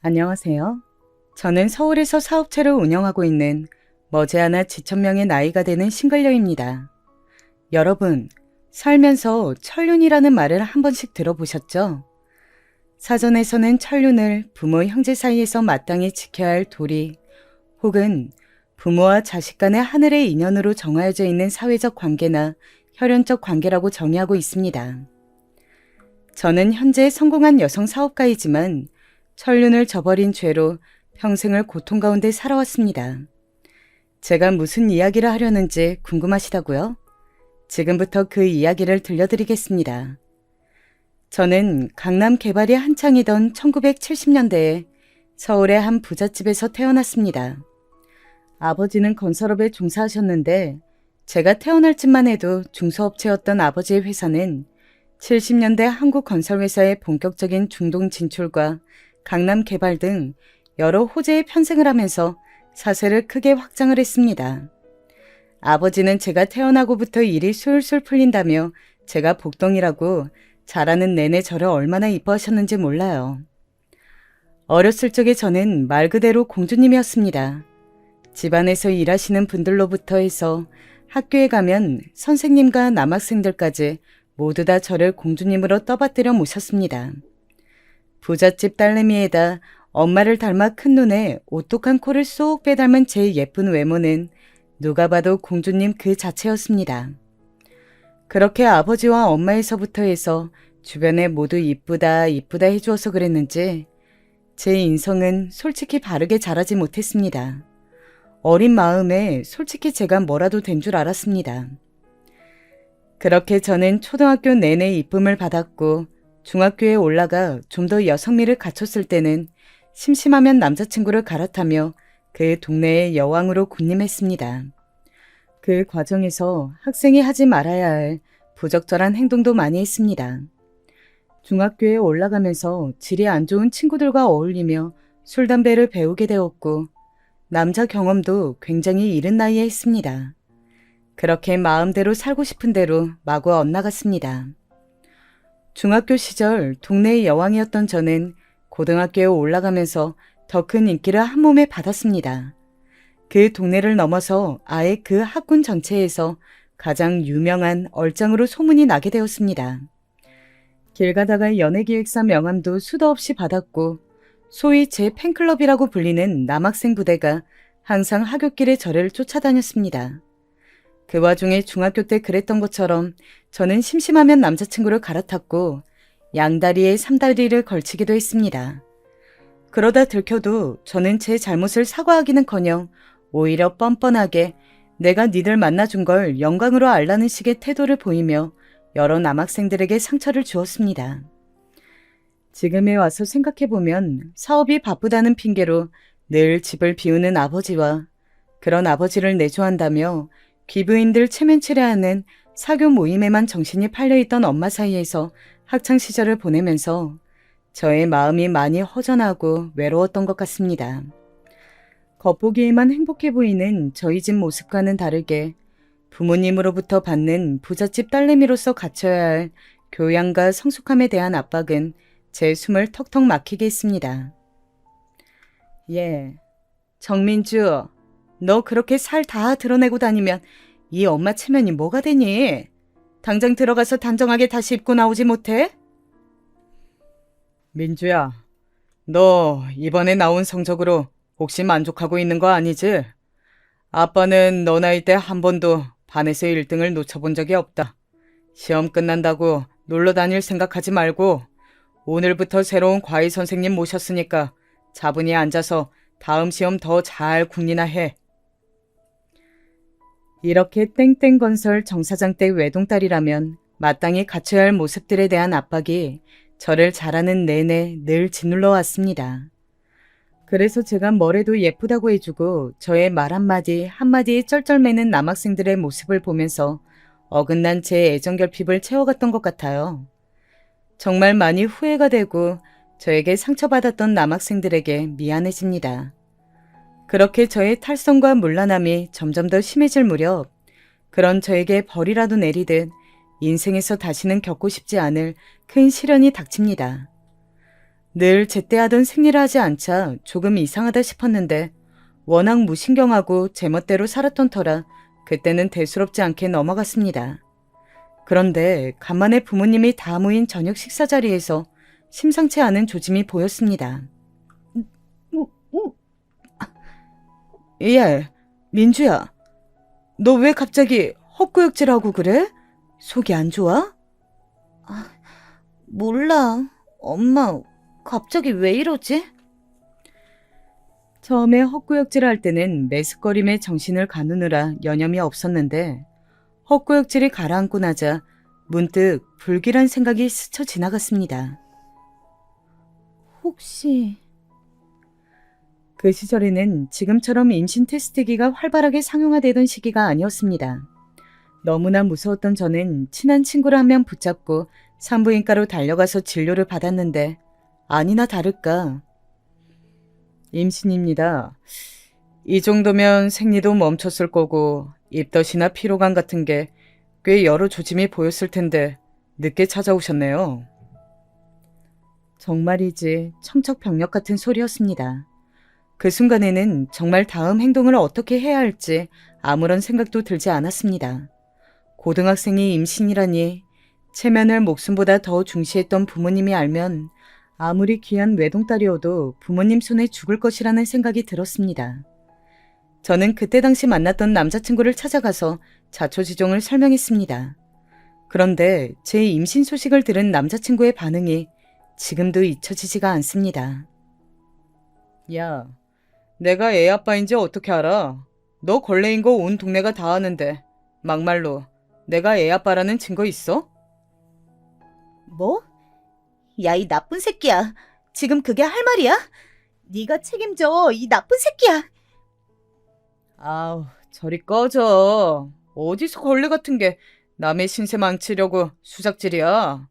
안녕하세요. 저는 서울에서 사업체를 운영하고 있는 머지않아 지천명의 나이가 되는 싱글녀입니다. 여러분, 살면서 천륜이라는 말을 한 번씩 들어보셨죠? 사전에서는 천륜을 부모 형제 사이에서 마땅히 지켜야 할 도리, 혹은 부모와 자식 간의 하늘의 인연으로 정하여져 있는 사회적 관계나 혈연적 관계라고 정의하고 있습니다. 저는 현재 성공한 여성 사업가이지만 천륜을 저버린 죄로 평생을 고통 가운데 살아왔습니다. 제가 무슨 이야기를 하려는지 궁금하시다고요? 지금부터 그 이야기를 들려드리겠습니다. 저는 강남 개발이 한창이던 1970년대에 서울의 한 부잣집에서 태어났습니다. 아버지는 건설업에 종사하셨는데 제가 태어날 쯤만 해도 중소업체였던 아버지의 회사는 70년대 한국건설회사의 본격적인 중동 진출과 강남 개발 등 여러 호재에 편승을 하면서 사세를 크게 확장을 했습니다. 아버지는 제가 태어나고부터 일이 술술 풀린다며 제가 복덩이라고 자라는 내내 저를 얼마나 이뻐하셨는지 몰라요. 어렸을 적에 저는 말 그대로 공주님이었습니다. 집안에서 일하시는 분들로부터 해서 학교에 가면 선생님과 남학생들까지 모두 다 저를 공주님으로 떠받들여 모셨습니다. 부잣집 딸내미에다 엄마를 닮아 큰 눈에 오똑한 코를 쏙 빼닮은 제 예쁜 외모는 누가 봐도 공주님 그 자체였습니다. 그렇게 아버지와 엄마에서부터 해서 주변에 모두 이쁘다 이쁘다 해주어서 그랬는지 제 인성은 솔직히 바르게 자라지 못했습니다. 어린 마음에 솔직히 제가 뭐라도 된 줄 알았습니다. 그렇게 저는 초등학교 내내 이쁨을 받았고 중학교에 올라가 좀 더 여성미를 갖췄을 때는 심심하면 남자친구를 갈아타며 그 동네의 여왕으로 군림했습니다. 그 과정에서 학생이 하지 말아야 할 부적절한 행동도 많이 했습니다. 중학교에 올라가면서 질이 안 좋은 친구들과 어울리며 술, 담배를 배우게 되었고 남자 경험도 굉장히 이른 나이에 했습니다. 그렇게 마음대로 살고 싶은 대로 마구 엇나갔습니다. 중학교 시절 동네의 여왕이었던 저는 고등학교에 올라가면서 더 큰 인기를 한 몸에 받았습니다. 그 동네를 넘어서 아예 그 학군 전체에서 가장 유명한 얼짱으로 소문이 나게 되었습니다. 길 가다가 연예기획사 명함도 수도 없이 받았고 소위 제 팬클럽이라고 불리는 남학생 부대가 항상 하굣길에 저를 쫓아다녔습니다. 그 와중에 중학교 때 그랬던 것처럼 저는 심심하면 남자친구를 갈아탔고 양다리에 삼다리를 걸치기도 했습니다. 그러다 들켜도 저는 제 잘못을 사과하기는커녕 오히려 뻔뻔하게 내가 니들 만나준 걸 영광으로 알라는 식의 태도를 보이며 여러 남학생들에게 상처를 주었습니다. 지금에 와서 생각해보면 사업이 바쁘다는 핑계로 늘 집을 비우는 아버지와 그런 아버지를 내조한다며 귀부인들 체면치레하는 사교 모임에만 정신이 팔려있던 엄마 사이에서 학창시절을 보내면서 저의 마음이 많이 허전하고 외로웠던 것 같습니다. 겉보기에만 행복해 보이는 저희 집 모습과는 다르게 부모님으로부터 받는 부잣집 딸내미로서 갖춰야 할 교양과 성숙함에 대한 압박은 제 숨을 턱턱 막히게 했습니다. 예, 정민주, 너 그렇게 살 다 드러내고 다니면 이 엄마 체면이 뭐가 되니? 당장 들어가서 단정하게 다시 입고 나오지 못해? 민주야, 너 이번에 나온 성적으로 혹시 만족하고 있는 거 아니지? 아빠는 너 나이 때 한 번도 반에서 1등을 놓쳐본 적이 없다. 시험 끝난다고 놀러 다닐 생각하지 말고 오늘부터 새로운 과외 선생님 모셨으니까 차분히 앉아서 다음 시험 더 잘 국리나 해. 이렇게 땡땡건설 정사장 때 외동딸이라면 마땅히 갖춰야 할 모습들에 대한 압박이 저를 자라는 내내 늘 짓눌러 왔습니다. 그래서 제가 뭐래도 예쁘다고 해주고 저의 말 한마디 한마디에 쩔쩔매는 남학생들의 모습을 보면서 어긋난 제 애정결핍을 채워갔던 것 같아요. 정말 많이 후회가 되고 저에게 상처받았던 남학생들에게 미안해집니다. 그렇게 저의 탈선과 문란함이 점점 더 심해질 무렵 그런 저에게 벌이라도 내리듯 인생에서 다시는 겪고 싶지 않을 큰 시련이 닥칩니다. 늘 제때하던 생리를 하지 않자 조금 이상하다 싶었는데 워낙 무신경하고 제멋대로 살았던 터라 그때는 대수롭지 않게 넘어갔습니다. 그런데 간만에 부모님이 다 모인 저녁 식사 자리에서 심상치 않은 조짐이 보였습니다. 예, 민주야. 너 왜 갑자기 헛구역질하고 그래? 속이 안 좋아? 몰라. 엄마, 갑자기 왜 이러지? 처음에 헛구역질할 때는 메스꺼림에 정신을 가누느라 여념이 없었는데 헛구역질이 가라앉고 나자 문득 불길한 생각이 스쳐 지나갔습니다. 혹시... 그 시절에는 지금처럼 임신 테스트기가 활발하게 상용화되던 시기가 아니었습니다. 너무나 무서웠던 저는 친한 친구를 한 명 붙잡고 산부인과로 달려가서 진료를 받았는데 아니나 다를까. 임신입니다. 이 정도면 생리도 멈췄을 거고 입덧이나 피로감 같은 게 꽤 여러 조짐이 보였을 텐데 늦게 찾아오셨네요. 정말이지 청척병력 같은 소리였습니다. 그 순간에는 정말 다음 행동을 어떻게 해야 할지 아무런 생각도 들지 않았습니다. 고등학생이 임신이라니 체면을 목숨보다 더 중시했던 부모님이 알면 아무리 귀한 외동딸이어도 부모님 손에 죽을 것이라는 생각이 들었습니다. 저는 그때 당시 만났던 남자친구를 찾아가서 자초지종을 설명했습니다. 그런데 제 임신 소식을 들은 남자친구의 반응이 지금도 잊혀지지가 않습니다. 야, 내가 애 아빠인지 어떻게 알아? 너 걸레인 거 온 동네가 다 아는데 막말로 내가 애 아빠라는 증거 있어? 뭐? 야, 이 나쁜 새끼야. 지금 그게 할 말이야? 네가 책임져, 이 나쁜 새끼야. 아우, 저리 꺼져. 어디서 걸레 같은 게 남의 신세 망치려고 수작질이야.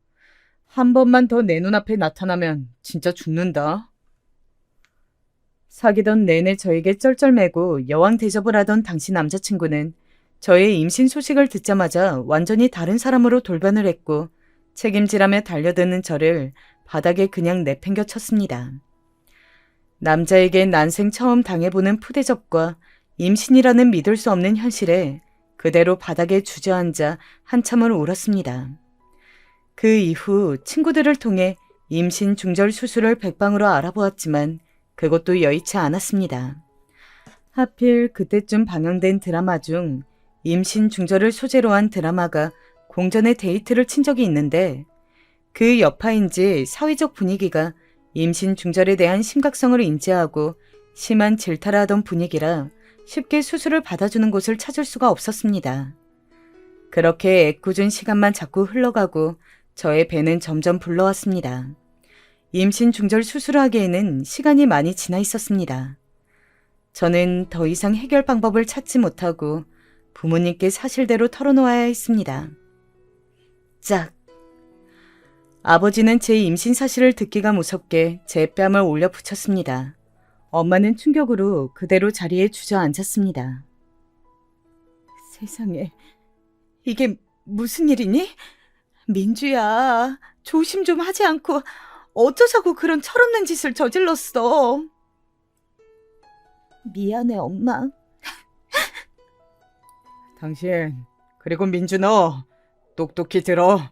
한 번만 더 내 눈앞에 나타나면 진짜 죽는다. 사귀던 내내 저에게 쩔쩔매고 여왕 대접을 하던 당시 남자친구는 저의 임신 소식을 듣자마자 완전히 다른 사람으로 돌변을 했고 책임지라며 달려드는 저를 바닥에 그냥 내팽겨 쳤습니다. 남자에게 난생 처음 당해보는 푸대접과 임신이라는 믿을 수 없는 현실에 그대로 바닥에 주저앉아 한참을 울었습니다. 그 이후 친구들을 통해 임신 중절 수술을 백방으로 알아보았지만 그것도 여의치 않았습니다. 하필 그때쯤 방영된 드라마 중 임신 중절을 소재로 한 드라마가 공전의 데이트를 친 적이 있는데 그 여파인지 사회적 분위기가 임신 중절에 대한 심각성을 인지하고 심한 질타를 하던 분위기라 쉽게 수술을 받아주는 곳을 찾을 수가 없었습니다. 그렇게 애꿎은 시간만 자꾸 흘러가고 저의 배는 점점 불러왔습니다. 임신 중절 수술을 하기에는 시간이 많이 지나 있었습니다. 저는 더 이상 해결 방법을 찾지 못하고 부모님께 사실대로 털어놓아야 했습니다. 짝! 아버지는 제 임신 사실을 듣기가 무섭게 제 뺨을 올려 붙였습니다. 엄마는 충격으로 그대로 자리에 주저앉았습니다. 세상에, 이게 무슨 일이니? 민주야, 조심 좀 하지 않고 어쩌자고 그런 철없는 짓을 저질렀어. 미안해, 엄마. 당신, 그리고 민주 너, 똑똑히 들어.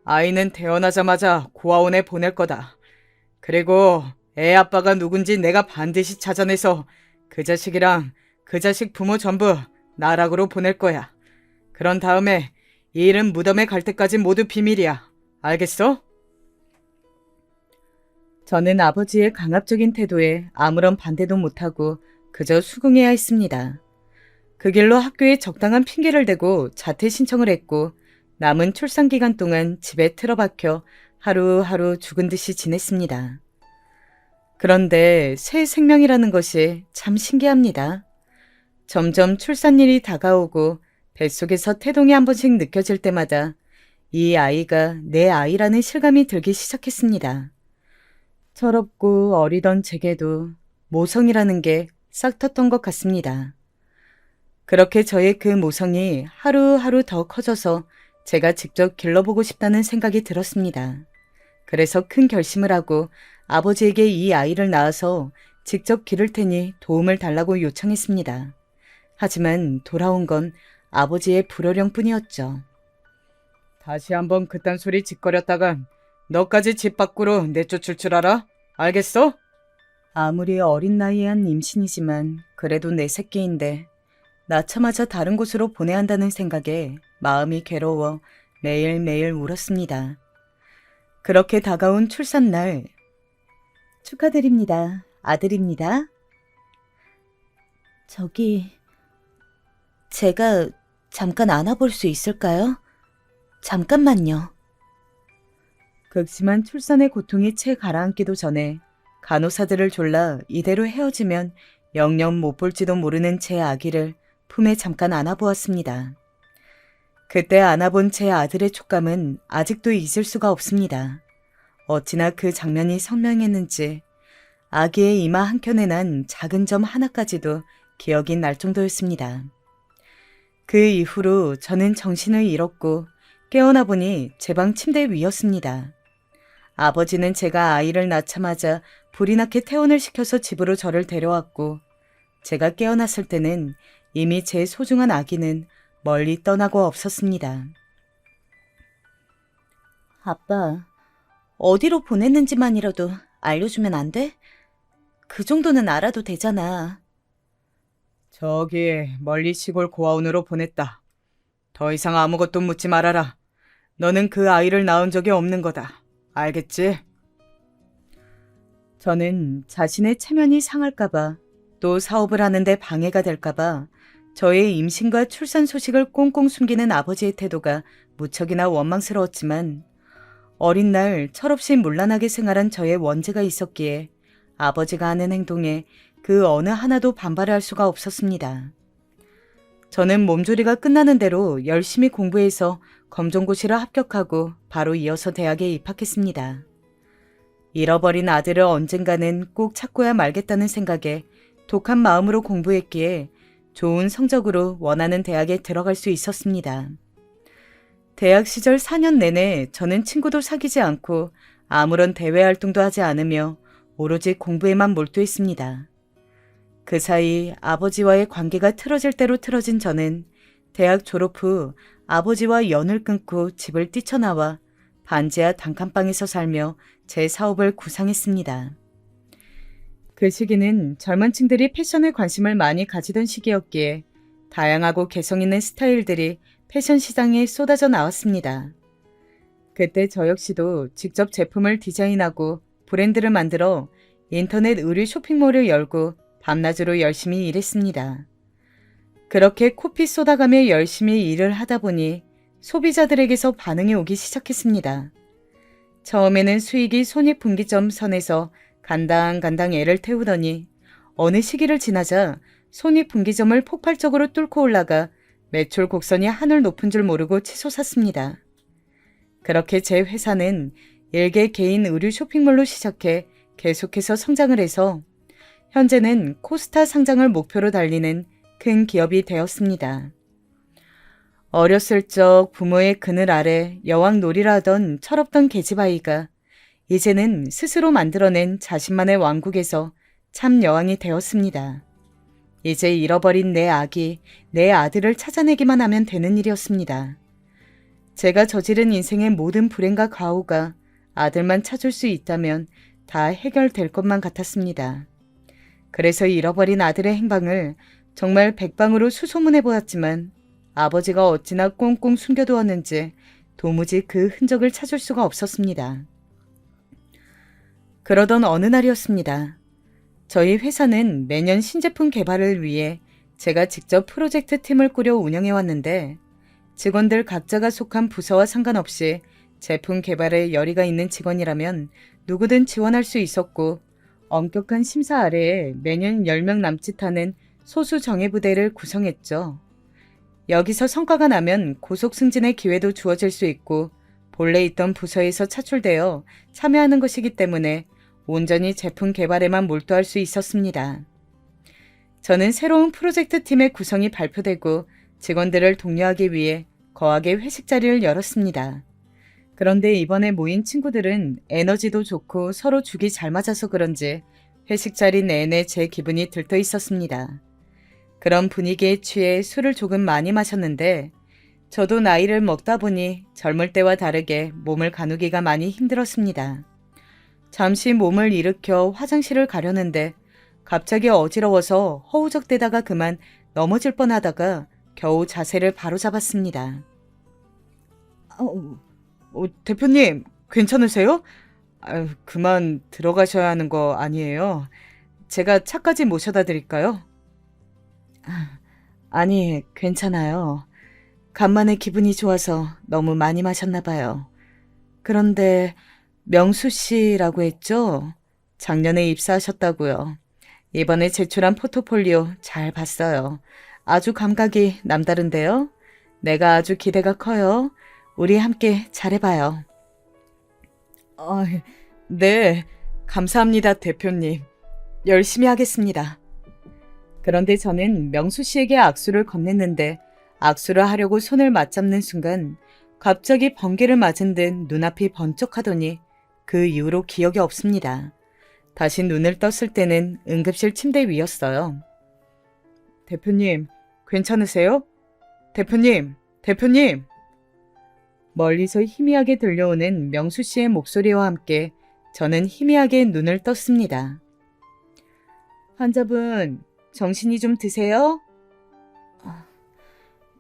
아이는 태어나자마자 고아원에 보낼 거다. 그리고 애 아빠가 누군지 내가 반드시 찾아내서 그 자식이랑 그 자식 부모 전부 나락으로 보낼 거야. 그런 다음에 이 일은 무덤에 갈 때까지 모두 비밀이야. 알겠어? 저는 아버지의 강압적인 태도에 아무런 반대도 못하고 그저 수긍해야 했습니다. 그 길로 학교에 적당한 핑계를 대고 자퇴 신청을 했고 남은 출산 기간 동안 집에 틀어박혀 하루하루 죽은 듯이 지냈습니다. 그런데 새 생명이라는 것이 참 신기합니다. 점점 출산일이 다가오고 뱃속에서 태동이 한 번씩 느껴질 때마다 이 아이가 내 아이라는 실감이 들기 시작했습니다. 철없고 어리던 제게도 모성이라는 게 싹 텄던 것 같습니다. 그렇게 저의 그 모성이 하루하루 더 커져서 제가 직접 길러보고 싶다는 생각이 들었습니다. 그래서 큰 결심을 하고 아버지에게 이 아이를 낳아서 직접 기를 테니 도움을 달라고 요청했습니다. 하지만 돌아온 건 아버지의 불호령뿐이었죠. 다시 한번 그딴 소리 짓거렸다간 너까지 집 밖으로 내쫓을 줄 알아? 알겠어? 아무리 어린 나이에 한 임신이지만 그래도 내 새끼인데 낳자마자 다른 곳으로 보내야 한다는 생각에 마음이 괴로워 매일매일 울었습니다. 그렇게 다가온 출산날. 축하드립니다. 아들입니다. 제가 잠깐 안아볼 수 있을까요? 잠깐만요. 극심한 출산의 고통이 채 가라앉기도 전에 간호사들을 졸라 이대로 헤어지면 영영 못 볼지도 모르는 제 아기를 품에 잠깐 안아보았습니다. 그때 안아본 제 아들의 촉감은 아직도 잊을 수가 없습니다. 어찌나 그 장면이 선명했는지 아기의 이마 한켠에 난 작은 점 하나까지도 기억이 날 정도였습니다. 그 이후로 저는 정신을 잃었고 깨어나 보니 제 방 침대 위였습니다. 아버지는 제가 아이를 낳자마자 불이 나게 퇴원을 시켜서 집으로 저를 데려왔고 제가 깨어났을 때는 이미 제 소중한 아기는 멀리 떠나고 없었습니다. 아빠, 어디로 보냈는지만이라도 알려주면 안 돼? 그 정도는 알아도 되잖아. 저기 멀리 시골 고아원으로 보냈다. 더 이상 아무것도 묻지 말아라. 너는 그 아이를 낳은 적이 없는 거다. 알겠지? 저는 자신의 체면이 상할까봐 또 사업을 하는데 방해가 될까봐 저의 임신과 출산 소식을 꽁꽁 숨기는 아버지의 태도가 무척이나 원망스러웠지만 어린 날 철없이 문란하게 생활한 저의 원죄가 있었기에 아버지가 하는 행동에 그 어느 하나도 반발할 수가 없었습니다. 저는 몸조리가 끝나는 대로 열심히 공부해서 검정고시를 합격하고 바로 이어서 대학에 입학했습니다. 잃어버린 아들을 언젠가는 꼭 찾고야 말겠다는 생각에 독한 마음으로 공부했기에 좋은 성적으로 원하는 대학에 들어갈 수 있었습니다. 대학 시절 4년 내내 저는 친구도 사귀지 않고 아무런 대외 활동도 하지 않으며 오로지 공부에만 몰두했습니다. 그 사이 아버지와의 관계가 틀어질 대로 틀어진 저는 대학 졸업 후 아버지와 연을 끊고 집을 뛰쳐나와 반지하 단칸방에서 살며 제 사업을 구상했습니다. 그 시기는 젊은 층들이 패션에 관심을 많이 가지던 시기였기에 다양하고 개성 있는 스타일들이 패션 시장에 쏟아져 나왔습니다. 그때 저 역시도 직접 제품을 디자인하고 브랜드를 만들어 인터넷 의류 쇼핑몰을 열고 밤낮으로 열심히 일했습니다. 그렇게 코피 쏟아가며 열심히 일을 하다 보니 소비자들에게서 반응이 오기 시작했습니다. 처음에는 수익이 손익분기점 선에서 간당간당 애를 태우더니 어느 시기를 지나자 손익분기점을 폭발적으로 뚫고 올라가 매출 곡선이 하늘 높은 줄 모르고 치솟았습니다. 그렇게 제 회사는 일개 개인 의류 쇼핑몰로 시작해 계속해서 성장을 해서 현재는 코스타 상장을 목표로 달리는 큰 기업이 되었습니다. 어렸을 적 부모의 그늘 아래 여왕놀이를 하던 철없던 계집아이가 이제는 스스로 만들어낸 자신만의 왕국에서 참 여왕이 되었습니다. 이제 잃어버린 내 아기, 내 아들을 찾아내기만 하면 되는 일이었습니다. 제가 저지른 인생의 모든 불행과 과오가 아들만 찾을 수 있다면 다 해결될 것만 같았습니다. 그래서 잃어버린 아들의 행방을 정말 백방으로 수소문해 보았지만 아버지가 어찌나 꽁꽁 숨겨두었는지 도무지 그 흔적을 찾을 수가 없었습니다. 그러던 어느 날이었습니다. 저희 회사는 매년 신제품 개발을 위해 제가 직접 프로젝트 팀을 꾸려 운영해왔는데 직원들 각자가 속한 부서와 상관없이 제품 개발에 열의가 있는 직원이라면 누구든 지원할 수 있었고 엄격한 심사 아래에 매년 10명 남짓하는 소수 정예부대를 구성했죠. 여기서 성과가 나면 고속 승진의 기회도 주어질 수 있고 본래 있던 부서에서 차출되어 참여하는 것이기 때문에 온전히 제품 개발에만 몰두할 수 있었습니다. 저는 새로운 프로젝트 팀의 구성이 발표되고 직원들을 독려하기 위해 거하게 회식 자리를 열었습니다. 그런데 이번에 모인 친구들은 에너지도 좋고 서로 죽이 잘 맞아서 그런지 회식 자리 내내 제 기분이 들떠 있었습니다. 그런 분위기에 취해 술을 조금 많이 마셨는데 저도 나이를 먹다 보니 젊을 때와 다르게 몸을 가누기가 많이 힘들었습니다. 잠시 몸을 일으켜 화장실을 가려는데 갑자기 어지러워서 허우적대다가 그만 넘어질 뻔하다가 겨우 자세를 바로잡았습니다. 대표님, 괜찮으세요? 그만 들어가셔야 하는 거 아니에요? 제가 차까지 모셔다 드릴까요? 아니, 괜찮아요. 간만에 기분이 좋아서 너무 많이 마셨나 봐요. 그런데 명수 씨라고 했죠? 작년에 입사하셨다고요. 이번에 제출한 포트폴리오 잘 봤어요. 아주 감각이 남다른데요? 내가 아주 기대가 커요. 우리 함께 잘해봐요. 네, 감사합니다, 대표님. 열심히 하겠습니다. 그런데 저는 명수 씨에게 악수를 건넸는데 악수를 하려고 손을 맞잡는 순간 갑자기 번개를 맞은 듯 눈앞이 번쩍하더니 그 이후로 기억이 없습니다. 다시 눈을 떴을 때는 응급실 침대 위였어요. 대표님, 괜찮으세요? 대표님! 멀리서 희미하게 들려오는 명수 씨의 목소리와 함께 저는 희미하게 눈을 떴습니다. 환자분, 정신이 좀 드세요?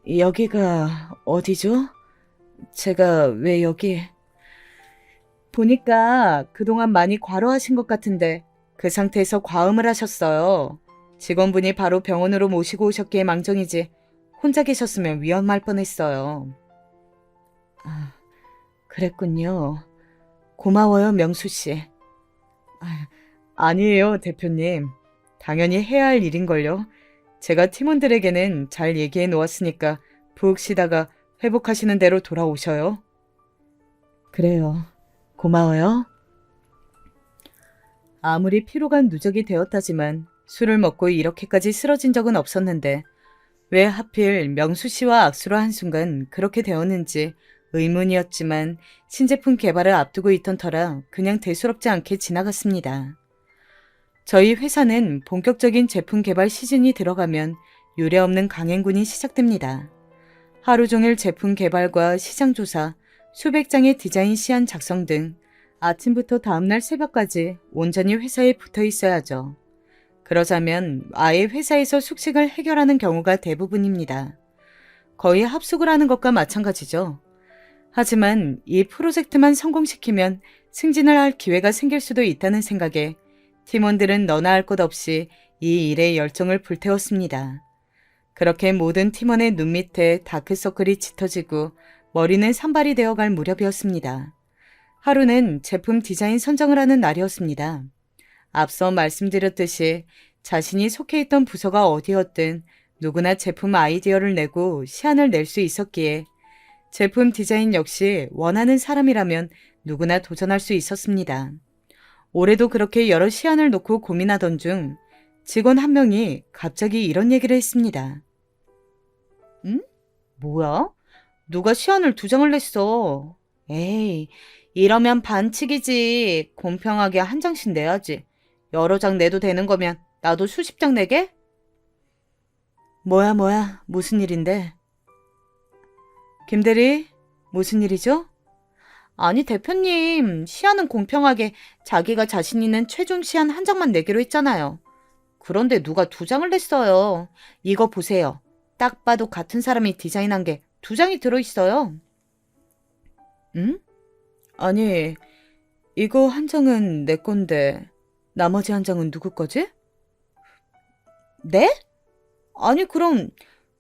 여기가 어디죠? 제가 왜 여기... 보니까 그동안 많이 과로하신 것 같은데 그 상태에서 과음을 하셨어요. 직원분이 바로 병원으로 모시고 오셨기에 망정이지 혼자 계셨으면 위험할 뻔했어요. 그랬군요. 고마워요, 명수 씨. 아니에요, 대표님. 당연히 해야 할 일인걸요. 제가 팀원들에게는 잘 얘기해 놓았으니까 푹 쉬다가 회복하시는 대로 돌아오셔요. 그래요. 고마워요. 아무리 피로가 누적이 되었다지만 술을 먹고 이렇게까지 쓰러진 적은 없었는데 왜 하필 명수 씨와 악수를 한 순간 그렇게 되었는지 의문이었지만 신제품 개발을 앞두고 있던 터라 그냥 대수롭지 않게 지나갔습니다. 저희 회사는 본격적인 제품 개발 시즌이 들어가면 유례없는 강행군이 시작됩니다. 하루 종일 제품 개발과 시장 조사, 수백 장의 디자인 시안 작성 등 아침부터 다음날 새벽까지 온전히 회사에 붙어 있어야죠. 그러자면 아예 회사에서 숙식을 해결하는 경우가 대부분입니다. 거의 합숙을 하는 것과 마찬가지죠. 하지만 이 프로젝트만 성공시키면 승진을 할 기회가 생길 수도 있다는 생각에 팀원들은 너나 할 것 없이 이 일에 열정을 불태웠습니다. 그렇게 모든 팀원의 눈 밑에 다크서클이 짙어지고 머리는 산발이 되어갈 무렵이었습니다. 하루는 제품 디자인 선정을 하는 날이었습니다. 앞서 말씀드렸듯이 자신이 속해 있던 부서가 어디였든 누구나 제품 아이디어를 내고 시안을 낼 수 있었기에 제품 디자인 역시 원하는 사람이라면 누구나 도전할 수 있었습니다. 올해도 그렇게 여러 시안을 놓고 고민하던 중 직원 한 명이 갑자기 이런 얘기를 했습니다. 응? 뭐야? 누가 시안을 2장을 냈어? 에이, 이러면 반칙이지. 공평하게 한 장씩 내야지. 여러 장 내도 되는 거면 나도 수십 장 내게? 뭐야, 무슨 일인데? 김대리, 무슨 일이죠? 아니, 대표님, 시안은 공평하게 자기가 자신 있는 최종 시안 한 장만 내기로 했잖아요. 그런데 누가 2장을 냈어요. 이거 보세요. 딱 봐도 같은 사람이 디자인한 게 2장이 들어있어요. 응? 아니, 이거 한 장은 내 건데 나머지 한 장은 누구 거지? 네? 아니, 그럼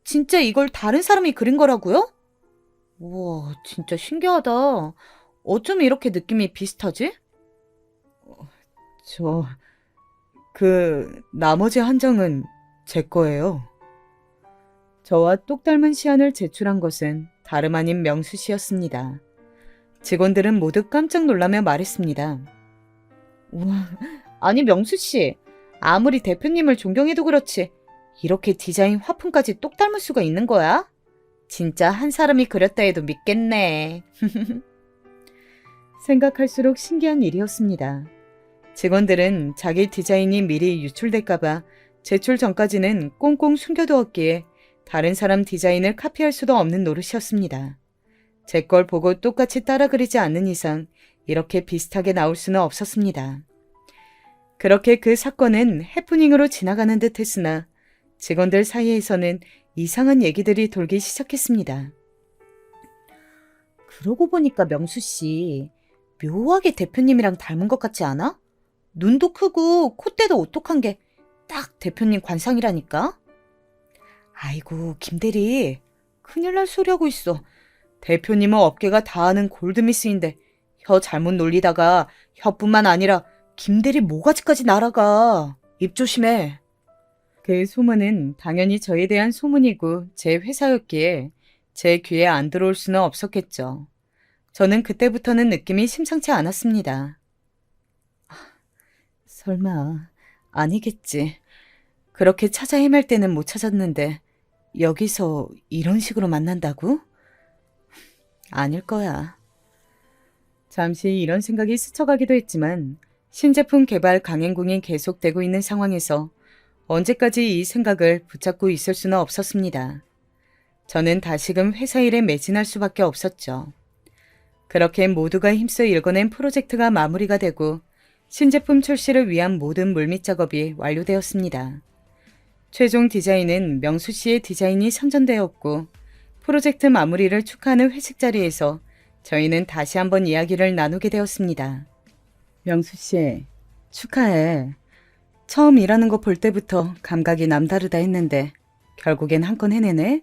진짜 이걸 다른 사람이 그린 거라고요? 우와, 진짜 신기하다. 어쩜 이렇게 느낌이 비슷하지? 나머지 한 장은 제 거예요. 저와 똑 닮은 시안을 제출한 것은 다름 아닌 명수 씨였습니다. 직원들은 모두 깜짝 놀라며 말했습니다. 우와, 아니 명수 씨, 아무리 대표님을 존경해도 그렇지 이렇게 디자인 화풍까지 똑 닮을 수가 있는 거야? 진짜 한 사람이 그렸다 해도 믿겠네. 생각할수록 신기한 일이었습니다. 직원들은 자기 디자인이 미리 유출될까봐 제출 전까지는 꽁꽁 숨겨두었기에 다른 사람 디자인을 카피할 수도 없는 노릇이었습니다. 제 걸 보고 똑같이 따라 그리지 않는 이상 이렇게 비슷하게 나올 수는 없었습니다. 그렇게 그 사건은 해프닝으로 지나가는 듯 했으나 직원들 사이에서는 이상한 얘기들이 돌기 시작했습니다. 그러고 보니까 명수 씨, 묘하게 대표님이랑 닮은 것 같지 않아? 눈도 크고 콧대도 오똑한 게 딱 대표님 관상이라니까? 아이고, 김대리, 큰일 날 소리 하고 있어. 대표님은 업계가 다 아는 골드미스인데 혀 잘못 놀리다가 혀뿐만 아니라 김대리 모가지까지 날아가. 입 조심해. 그 소문은 당연히 저에 대한 소문이고 제 회사였기에 제 귀에 안 들어올 수는 없었겠죠. 저는 그때부터는 느낌이 심상치 않았습니다. 설마 아니겠지. 그렇게 찾아 헤맬 때는 못 찾았는데 여기서 이런 식으로 만난다고? 아닐 거야. 잠시 이런 생각이 스쳐가기도 했지만 신제품 개발 강행군이 계속되고 있는 상황에서 언제까지 이 생각을 붙잡고 있을 수는 없었습니다. 저는 다시금 회사 일에 매진할 수밖에 없었죠. 그렇게 모두가 힘써 일궈낸 프로젝트가 마무리가 되고 신제품 출시를 위한 모든 물밑 작업이 완료되었습니다. 최종 디자인은 명수 씨의 디자인이 선전되었고 프로젝트 마무리를 축하하는 회식 자리에서 저희는 다시 한번 이야기를 나누게 되었습니다. 명수 씨, 축하해. 처음 일하는 거 볼 때부터 감각이 남다르다 했는데 결국엔 한 건 해내네?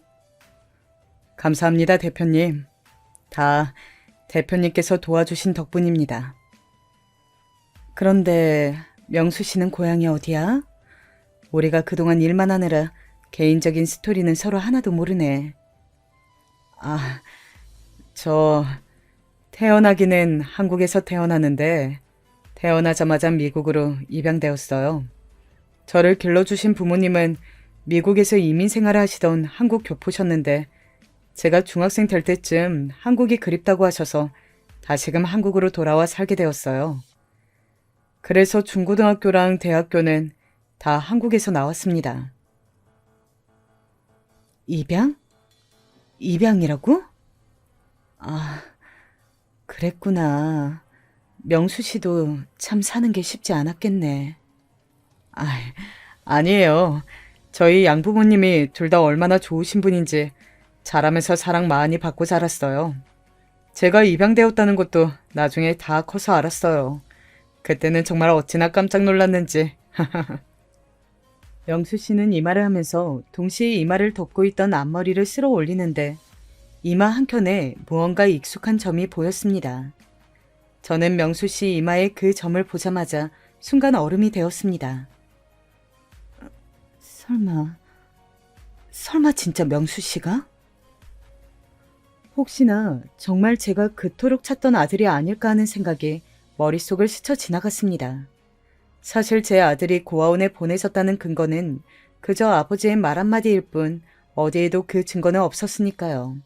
감사합니다, 대표님. 다 대표님께서 도와주신 덕분입니다. 그런데 명수 씨는 고향이 어디야? 우리가 그동안 일만 하느라 개인적인 스토리는 서로 하나도 모르네. 아, 저 태어나기는 한국에서 태어나는데 태어나자마자 미국으로 입양되었어요. 저를 길러주신 부모님은 미국에서 이민 생활을 하시던 한국 교포셨는데 제가 중학생 될 때쯤 한국이 그립다고 하셔서 다시금 한국으로 돌아와 살게 되었어요. 그래서 중고등학교랑 대학교는 다 한국에서 나왔습니다. 입양? 입양이라고? 아, 그랬구나. 명수 씨도 참 사는 게 쉽지 않았겠네. 아니에요. 저희 양부모님이 둘 다 얼마나 좋으신 분인지 자라면서 사랑 많이 받고 자랐어요. 제가 입양되었다는 것도 나중에 다 커서 알았어요. 그때는 정말 어찌나 깜짝 놀랐는지. 명수 씨는 이 말을 하면서 동시에 이마를 덮고 있던 앞머리를 쓸어 올리는데 이마 한켠에 무언가 익숙한 점이 보였습니다. 저는 명수 씨 이마에 그 점을 보자마자 순간 얼음이 되었습니다. 설마 진짜 명수 씨가? 혹시나 정말 제가 그토록 찾던 아들이 아닐까 하는 생각이 머릿속을 스쳐 지나갔습니다. 사실 제 아들이 고아원에 보내졌다는 근거는 그저 아버지의 말 한마디일 뿐 어디에도 그 증거는 없었으니까요.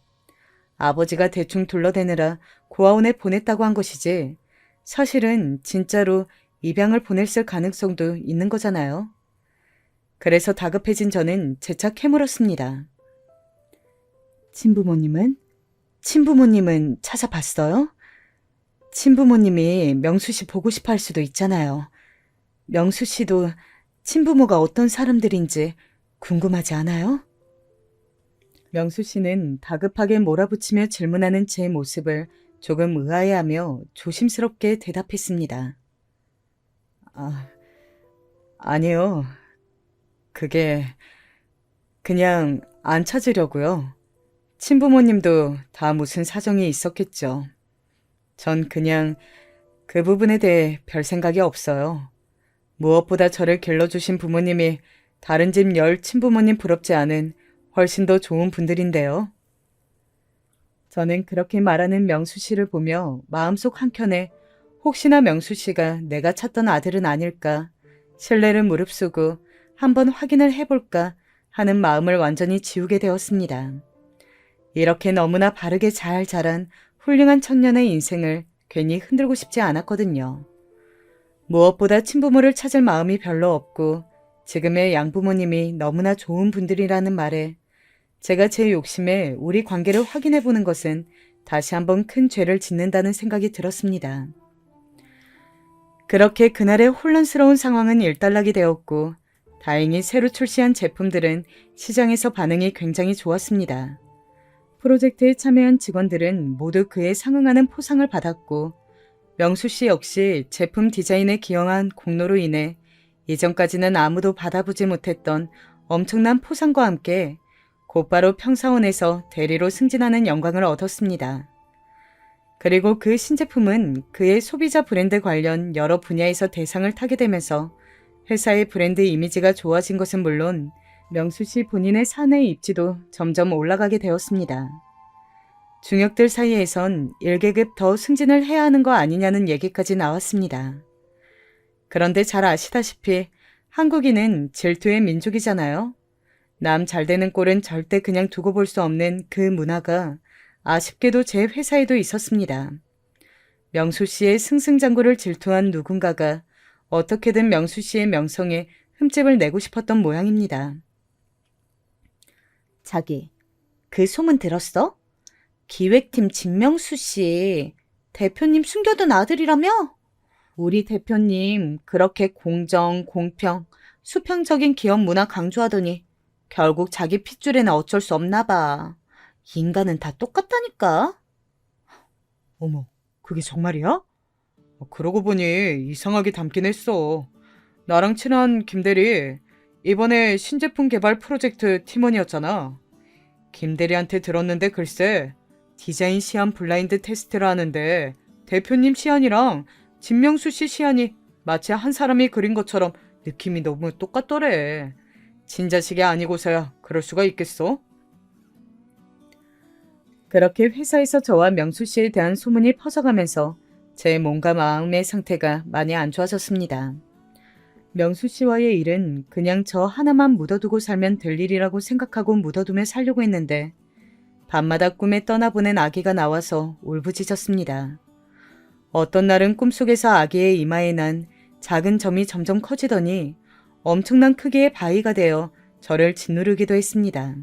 아버지가 대충 둘러대느라 고아원에 보냈다고 한 것이지 사실은 진짜로 입양을 보냈을 가능성도 있는 거잖아요. 그래서 다급해진 저는 재차 캐물었습니다. 친부모님은 찾아봤어요? 친부모님이 명수 씨 보고 싶어 할 수도 있잖아요. 명수 씨도 친부모가 어떤 사람들인지 궁금하지 않아요? 명수 씨는 다급하게 몰아붙이며 질문하는 제 모습을 조금 의아해하며 조심스럽게 대답했습니다. 아니요. 그게 그냥 안 찾으려고요. 친부모님도 다 무슨 사정이 있었겠죠. 전 그냥 그 부분에 대해 별 생각이 없어요. 무엇보다 저를 길러주신 부모님이 다른 집 10친부모님 부럽지 않은 훨씬 더 좋은 분들인데요. 저는 그렇게 말하는 명수 씨를 보며 마음속 한켠에 혹시나 명수 씨가 내가 찾던 아들은 아닐까, 신뢰를 무릅쓰고 한번 확인을 해볼까 하는 마음을 완전히 지우게 되었습니다. 이렇게 너무나 바르게 잘 자란 훌륭한 청년의 인생을 괜히 흔들고 싶지 않았거든요. 무엇보다 친부모를 찾을 마음이 별로 없고 지금의 양부모님이 너무나 좋은 분들이라는 말에 제가 제 욕심에 우리 관계를 확인해보는 것은 다시 한번 큰 죄를 짓는다는 생각이 들었습니다. 그렇게 그날의 혼란스러운 상황은 일단락이 되었고 다행히 새로 출시한 제품들은 시장에서 반응이 굉장히 좋았습니다. 프로젝트에 참여한 직원들은 모두 그에 상응하는 포상을 받았고 명수 씨 역시 제품 디자인에 기여한 공로로 인해 이전까지는 아무도 받아보지 못했던 엄청난 포상과 함께 곧바로 평사원에서 대리로 승진하는 영광을 얻었습니다. 그리고 그 신제품은 그의 소비자 브랜드 관련 여러 분야에서 대상을 타게 되면서 회사의 브랜드 이미지가 좋아진 것은 물론 명수 씨 본인의 사내 입지도 점점 올라가게 되었습니다. 중역들 사이에선 1계급 더 승진을 해야 하는 거 아니냐는 얘기까지 나왔습니다. 그런데 잘 아시다시피 한국인은 질투의 민족이잖아요. 남 잘되는 꼴은 절대 그냥 두고 볼 수 없는 그 문화가 아쉽게도 제 회사에도 있었습니다. 명수 씨의 승승장구를 질투한 누군가가 어떻게든 명수 씨의 명성에 흠집을 내고 싶었던 모양입니다. 자기, 그 소문 들었어? 기획팀 진명수 씨, 대표님 숨겨둔 아들이라며? 우리 대표님 그렇게 공정, 공평, 수평적인 기업 문화 강조하더니 결국 자기 핏줄에는 어쩔 수 없나 봐. 인간은 다 똑같다니까. 어머, 그게 정말이야? 그러고 보니 이상하게 닮긴 했어. 나랑 친한 김대리, 이번에 신제품 개발 프로젝트 팀원이었잖아. 김대리한테 들었는데 글쎄, 디자인 시안 블라인드 테스트를 하는데 대표님 시안이랑 진명수 씨 시안이 마치 한 사람이 그린 것처럼 느낌이 너무 똑같더래. 진자식이 아니고서야 그럴 수가 있겠어? 그렇게 회사에서 저와 명수 씨에 대한 소문이 퍼져가면서 제 몸과 마음의 상태가 많이 안 좋아졌습니다. 명수 씨와의 일은 그냥 저 하나만 묻어두고 살면 될 일이라고 생각하고 묻어두며 살려고 했는데 밤마다 꿈에 떠나보낸 아기가 나와서 울부짖었습니다. 어떤 날은 꿈속에서 아기의 이마에 난 작은 점이 점점 커지더니 엄청난 크기의 바위가 되어 저를 짓누르기도 했습니다.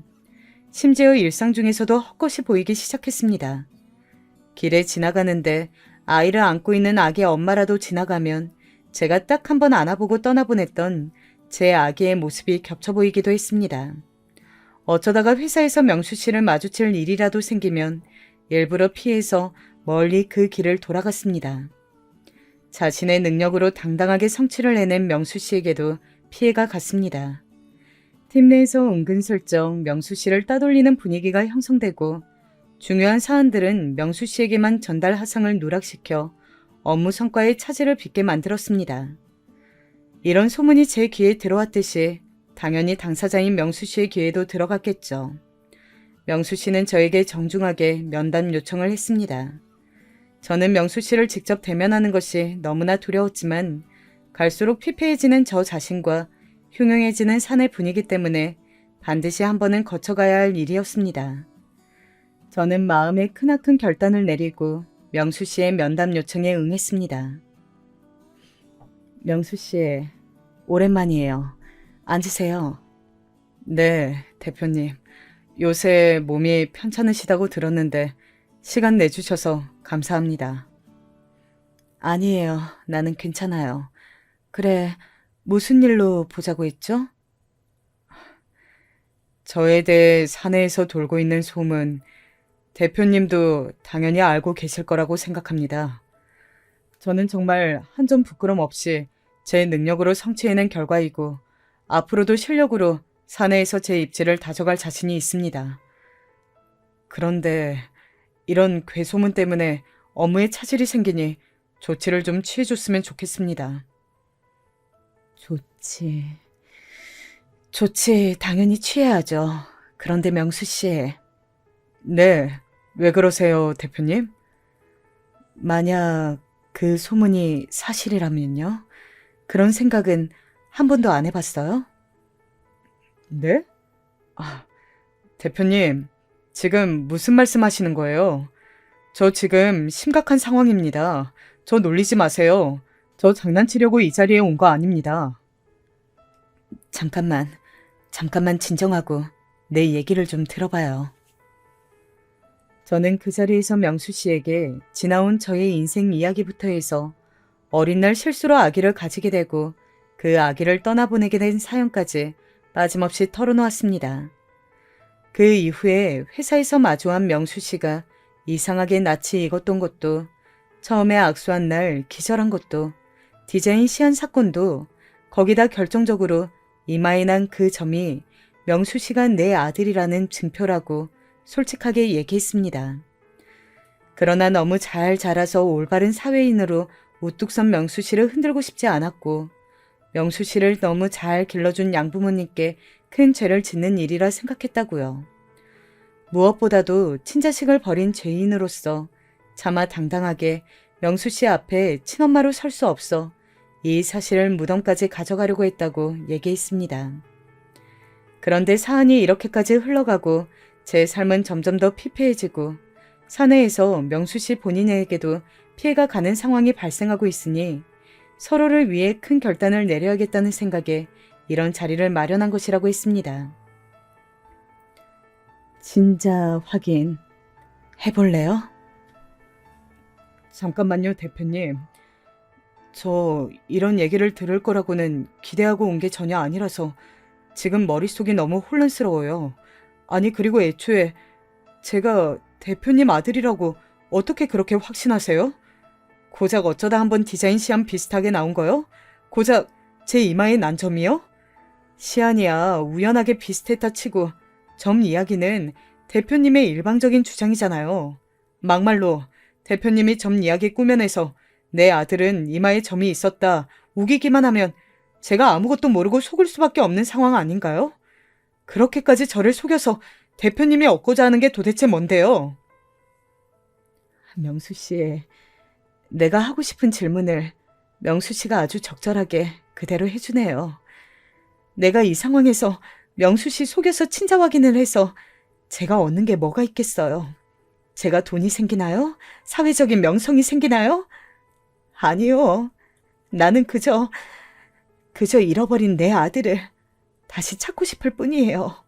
심지어 일상 중에서도 헛것이 보이기 시작했습니다. 길에 지나가는데 아이를 안고 있는 아기의 엄마라도 지나가면 제가 딱 한 번 안아보고 떠나보냈던 제 아기의 모습이 겹쳐 보이기도 했습니다. 어쩌다가 회사에서 명수 씨를 마주칠 일이라도 생기면 일부러 피해서 멀리 그 길을 돌아갔습니다. 자신의 능력으로 당당하게 성취를 해낸 명수 씨에게도 피해가 갔습니다. 팀 내에서 은근슬쩍 명수 씨를 따돌리는 분위기가 형성되고 중요한 사안들은 명수 씨에게만 전달 하상을 누락시켜 업무 성과에 차질을 빚게 만들었습니다. 이런 소문이 제 귀에 들어왔듯이 당연히 당사자인 명수 씨의 귀에도 들어갔겠죠. 명수 씨는 저에게 정중하게 면담 요청을 했습니다. 저는 명수 씨를 직접 대면하는 것이 너무나 두려웠지만 갈수록 피폐해지는 저 자신과 흉흉해지는 사내 분위기 때문에 반드시 한 번은 거쳐가야 할 일이었습니다. 저는 마음에 크나큰 결단을 내리고 명수 씨의 면담 요청에 응했습니다. 명수 씨, 오랜만이에요. 앉으세요. 네, 대표님. 요새 몸이 편찮으시다고 들었는데 시간 내주셔서 감사합니다. 아니에요. 나는 괜찮아요. 그래, 무슨 일로 보자고 했죠? 저에 대해 사내에서 돌고 있는 소문, 대표님도 당연히 알고 계실 거라고 생각합니다. 저는 정말 한 점 부끄럼 없이 제 능력으로 성취해낸 결과이고 앞으로도 실력으로 사내에서 제 입지를 다져갈 자신이 있습니다. 그런데 이런 괴소문 때문에 업무에 차질이 생기니 조치를 좀 취해줬으면 좋겠습니다. 조치 당연히 취해야죠. 그런데 명수 씨. 네, 왜 그러세요, 대표님? 만약 그 소문이 사실이라면요? 그런 생각은 한 번도 안 해봤어요? 네? 대표님, 지금 무슨 말씀하시는 거예요? 저 지금 심각한 상황입니다. 저 놀리지 마세요. 저 장난치려고 이 자리에 온 거 아닙니다. 잠깐만 진정하고 내 얘기를 좀 들어봐요. 저는 그 자리에서 명수 씨에게 지나온 저의 인생 이야기부터 해서 어린 날 실수로 아기를 가지게 되고 그 아기를 떠나보내게 된 사연까지 빠짐없이 털어놓았습니다. 그 이후에 회사에서 마주한 명수 씨가 이상하게 낯이 익었던 것도, 처음에 악수한 날 기절한 것도, 디자인 시안 사건도, 거기다 결정적으로 이마에 난 그 점이 명수 씨가 내 아들이라는 증표라고 솔직하게 얘기했습니다. 그러나 너무 잘 자라서 올바른 사회인으로 우뚝 선 명수 씨를 흔들고 싶지 않았고, 명수 씨를 너무 잘 길러준 양부모님께 큰 죄를 짓는 일이라 생각했다고요. 무엇보다도 친자식을 버린 죄인으로서 차마 당당하게 명수 씨 앞에 친엄마로 설 수 없어 이 사실을 무덤까지 가져가려고 했다고 얘기했습니다. 그런데 사안이 이렇게까지 흘러가고 제 삶은 점점 더 피폐해지고 사내에서 명수 씨 본인에게도 피해가 가는 상황이 발생하고 있으니 서로를 위해 큰 결단을 내려야겠다는 생각에 이런 자리를 마련한 것이라고 했습니다. 진짜 확인 해볼래요? 잠깐만요, 대표님. 저 이런 얘기를 들을 거라고는 기대하고 온 게 전혀 아니라서 지금 머릿속이 너무 혼란스러워요. 아니, 그리고 애초에 제가 대표님 아들이라고 어떻게 그렇게 확신하세요? 고작 어쩌다 한번 디자인 시안 비슷하게 나온 거요? 고작 제 이마에 난 점이요? 시안이야 우연하게 비슷했다 치고 점 이야기는 대표님의 일방적인 주장이잖아요. 막말로 대표님이 점 이야기 꾸며내서 내 아들은 이마에 점이 있었다 우기기만 하면 제가 아무것도 모르고 속을 수밖에 없는 상황 아닌가요? 그렇게까지 저를 속여서 대표님이 얻고자 하는 게 도대체 뭔데요? 명수 씨, 내가 하고 싶은 질문을 명수 씨가 아주 적절하게 그대로 해주네요. 내가 이 상황에서 명수 씨 속여서 친자 확인을 해서 제가 얻는 게 뭐가 있겠어요? 제가 돈이 생기나요? 사회적인 명성이 생기나요? 아니요. 나는 그저 잃어버린 내 아들을 다시 찾고 싶을 뿐이에요.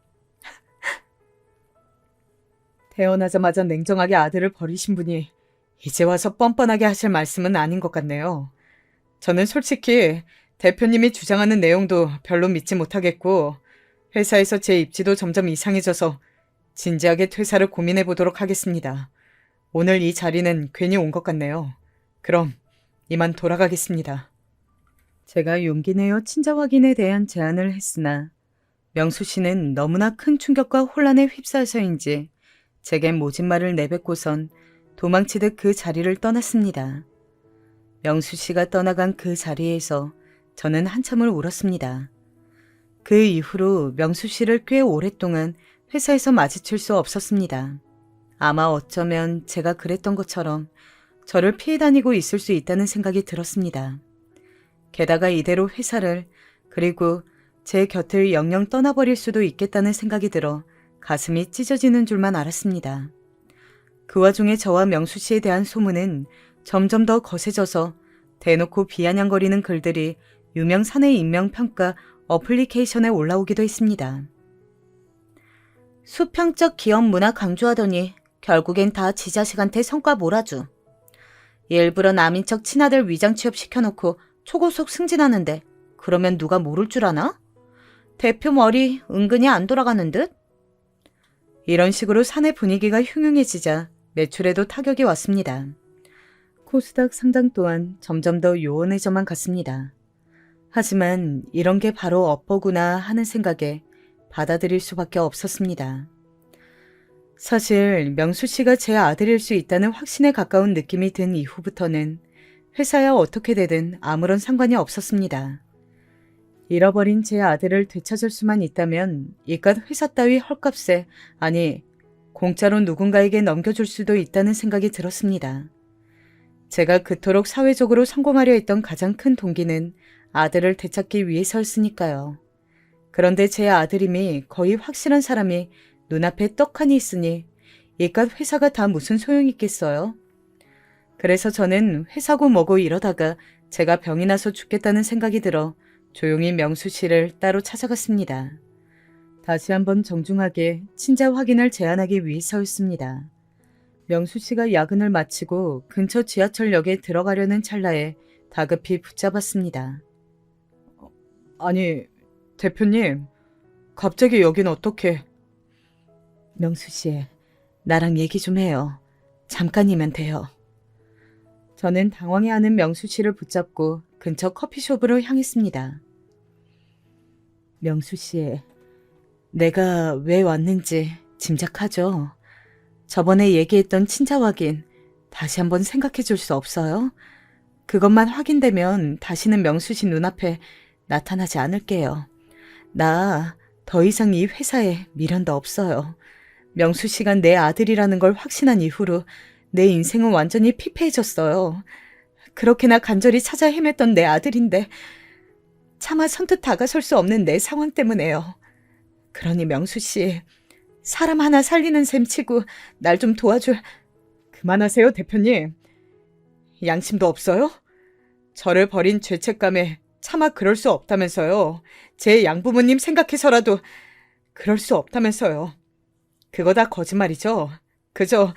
태어나자마자 냉정하게 아들을 버리신 분이 이제 와서 뻔뻔하게 하실 말씀은 아닌 것 같네요. 저는 솔직히 대표님이 주장하는 내용도 별로 믿지 못하겠고 회사에서 제 입지도 점점 이상해져서 진지하게 퇴사를 고민해 보도록 하겠습니다. 오늘 이 자리는 괜히 온 것 같네요. 그럼 이만 돌아가겠습니다. 제가 용기 내어 친자 확인에 대한 제안을 했으나 명수 씨는 너무나 큰 충격과 혼란에 휩싸여서인지 제게 모진 말을 내뱉고선 도망치듯 그 자리를 떠났습니다. 명수 씨가 떠나간 그 자리에서 저는 한참을 울었습니다. 그 이후로 명수 씨를 꽤 오랫동안 회사에서 마주칠 수 없었습니다. 아마 어쩌면 제가 그랬던 것처럼 저를 피해 다니고 있을 수 있다는 생각이 들었습니다. 게다가 이대로 회사를 그리고 제 곁을 영영 떠나버릴 수도 있겠다는 생각이 들어 가슴이 찢어지는 줄만 알았습니다. 그 와중에 저와 명수 씨에 대한 소문은 점점 더 거세져서 대놓고 비아냥거리는 글들이 유명 사내 인명평가 어플리케이션에 올라오기도 했습니다. 수평적 기업 문화 강조하더니 결국엔 다 지 자식한테 성과 몰아줘. 일부러 남인 척 친아들 위장 취업시켜놓고 초고속 승진하는데 그러면 누가 모를 줄 아나? 대표 머리 은근히 안 돌아가는 듯? 이런 식으로 사내 분위기가 흉흉해지자 매출에도 타격이 왔습니다. 코스닥 상장 또한 점점 더 요원해져만 갔습니다. 하지만 이런 게 바로 업보구나 하는 생각에 받아들일 수밖에 없었습니다. 사실 명수 씨가 제 아들일 수 있다는 확신에 가까운 느낌이 든 이후부터는 회사야 어떻게 되든 아무런 상관이 없었습니다. 잃어버린 제 아들을 되찾을 수만 있다면 이깟 회사 따위 헐값에 아니 공짜로 누군가에게 넘겨줄 수도 있다는 생각이 들었습니다. 제가 그토록 사회적으로 성공하려 했던 가장 큰 동기는 아들을 되찾기 위해서였으니까요. 그런데 제 아들임이 거의 확실한 사람이 눈앞에 떡하니 있으니 이깟 회사가 다 무슨 소용이 있겠어요. 그래서 저는 회사고 뭐고 이러다가 제가 병이 나서 죽겠다는 생각이 들어 조용히 명수 씨를 따로 찾아갔습니다. 다시 한번 정중하게 친자 확인을 제안하기 위해서였습니다. 명수 씨가 야근을 마치고 근처 지하철역에 들어가려는 찰나에 다급히 붙잡았습니다. 아니, 대표님, 갑자기 여긴 어떻게? 명수 씨, 나랑 얘기 좀 해요. 잠깐이면 돼요. 저는 당황해하는 명수 씨를 붙잡고 근처 커피숍으로 향했습니다. 명수 씨, 내가 왜 왔는지 짐작하죠? 저번에 얘기했던 친자 확인 다시 한번 생각해 줄 수 없어요? 그것만 확인되면 다시는 명수 씨 눈앞에 나타나지 않을게요. 나 더 이상 이 회사에 미련도 없어요. 명수 씨가 내 아들이라는 걸 확신한 이후로 내 인생은 완전히 피폐해졌어요. 그렇게나 간절히 찾아 헤맸던 내 아들인데 차마 선뜻 다가설 수 없는 내 상황 때문에요. 그러니 명수 씨, 사람 하나 살리는 셈 치고 날 좀 도와줄... 그만하세요, 대표님. 양심도 없어요? 저를 버린 죄책감에 차마 그럴 수 없다면서요. 제 양부모님 생각해서라도 그럴 수 없다면서요. 그거 다 거짓말이죠. 그저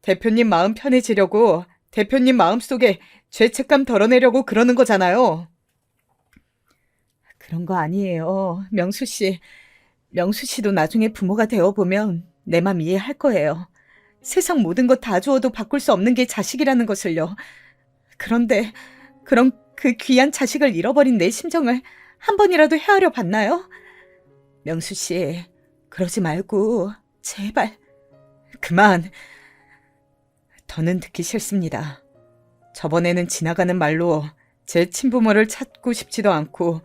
대표님 마음 편해지려고 대표님 마음속에 죄책감 덜어내려고 그러는 거잖아요. 그런 거 아니에요, 명수 씨. 명수 씨도 나중에 부모가 되어보면 내 맘 이해할 거예요. 세상 모든 것 다 주어도 바꿀 수 없는 게 자식이라는 것을요. 그런데 그럼 그 귀한 자식을 잃어버린 내 심정을 한 번이라도 헤아려 봤나요? 명수 씨, 그러지 말고 제발 그만. 더는 듣기 싫습니다. 저번에는 지나가는 말로 제 친부모를 찾고 싶지도 않고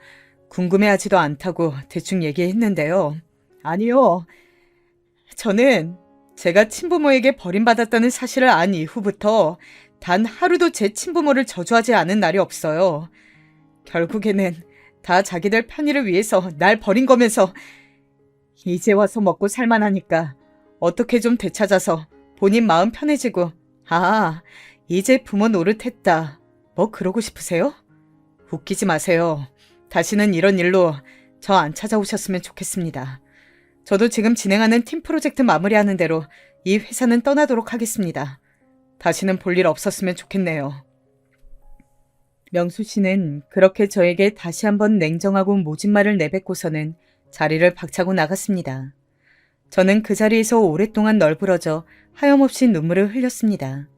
궁금해하지도 않다고 대충 얘기했는데요. 아니요. 저는 제가 친부모에게 버림받았다는 사실을 안 이후부터 단 하루도 제 친부모를 저주하지 않은 날이 없어요. 결국에는 다 자기들 편의를 위해서 날 버린 거면서 이제 와서 먹고 살만하니까 어떻게 좀 되찾아서 본인 마음 편해지고 이제 부모 노릇했다. 뭐 그러고 싶으세요? 웃기지 마세요. 다시는 이런 일로 저 안 찾아오셨으면 좋겠습니다. 저도 지금 진행하는 팀 프로젝트 마무리하는 대로 이 회사는 떠나도록 하겠습니다. 다시는 볼 일 없었으면 좋겠네요. 명수 씨는 그렇게 저에게 다시 한번 냉정하고 모진 말을 내뱉고서는 자리를 박차고 나갔습니다. 저는 그 자리에서 오랫동안 널브러져 하염없이 눈물을 흘렸습니다.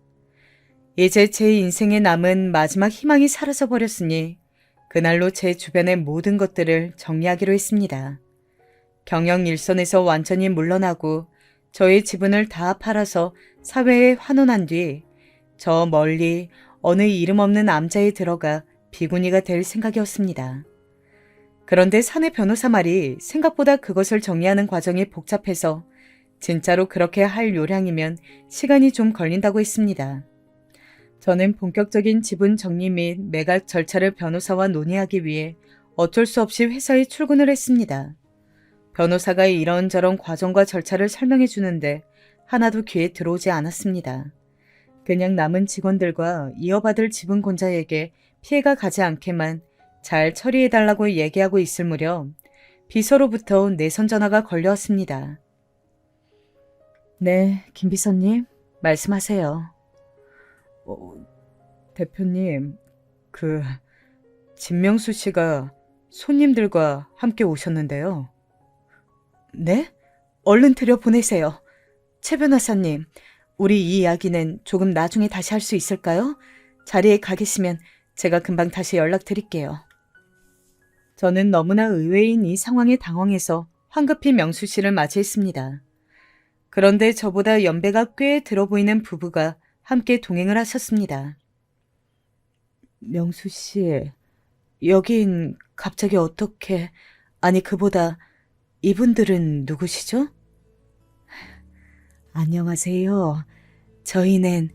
이제 제 인생에 남은 마지막 희망이 사라져 버렸으니 그날로 제 주변의 모든 것들을 정리하기로 했습니다. 경영 일선에서 완전히 물러나고 저의 지분을 다 팔아서 사회에 환원한 뒤 저 멀리 어느 이름 없는 암자에 들어가 비구니가 될 생각이었습니다. 그런데 사내 변호사 말이 생각보다 그것을 정리하는 과정이 복잡해서 진짜로 그렇게 할 요량이면 시간이 좀 걸린다고 했습니다. 저는 본격적인 지분 정리 및 매각 절차를 변호사와 논의하기 위해 어쩔 수 없이 회사에 출근을 했습니다. 변호사가 이런저런 과정과 절차를 설명해 주는데 하나도 귀에 들어오지 않았습니다. 그냥 남은 직원들과 이어받을 지분권자에게 피해가 가지 않게만 잘 처리해달라고 얘기하고 있을 무렵 비서로부터 내선 전화가 걸려왔습니다. 네, 김 비서님, 말씀하세요. 대표님, 진명수 씨가 손님들과 함께 오셨는데요. 네? 얼른 들여보내세요. 최 변호사님, 우리 이 이야기는 조금 나중에 다시 할 수 있을까요? 자리에 가 계시면 제가 금방 다시 연락드릴게요. 저는 너무나 의외인 이 상황에 당황해서 황급히 명수 씨를 맞이했습니다. 그런데 저보다 연배가 꽤 들어 보이는 부부가 함께 동행을 하셨습니다. 명수 씨, 여긴 갑자기 어떻게... 아니 그보다 이분들은 누구시죠? 안녕하세요. 저희는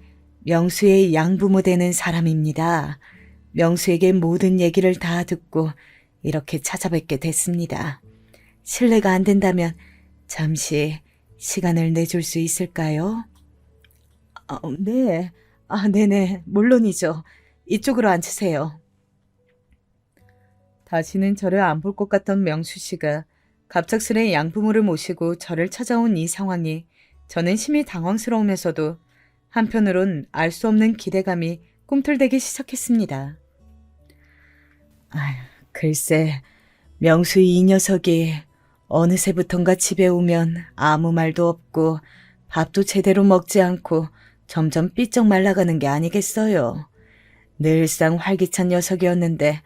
명수의 양부모 되는 사람입니다. 명수에게 모든 얘기를 다 듣고 이렇게 찾아뵙게 됐습니다. 실례가 안 된다면 잠시 시간을 내줄 수 있을까요? 네. 네네. 물론이죠. 이쪽으로 앉으세요. 다시는 저를 안 볼 것 같던 명수 씨가 갑작스레 양부모를 모시고 저를 찾아온 이 상황이 저는 심히 당황스러우면서도 한편으론 알 수 없는 기대감이 꿈틀대기 시작했습니다. 글쎄, 명수 이 녀석이 어느새부턴가 집에 오면 아무 말도 없고 밥도 제대로 먹지 않고 점점 삐쩍 말라가는 게 아니겠어요. 늘상 활기찬 녀석이었는데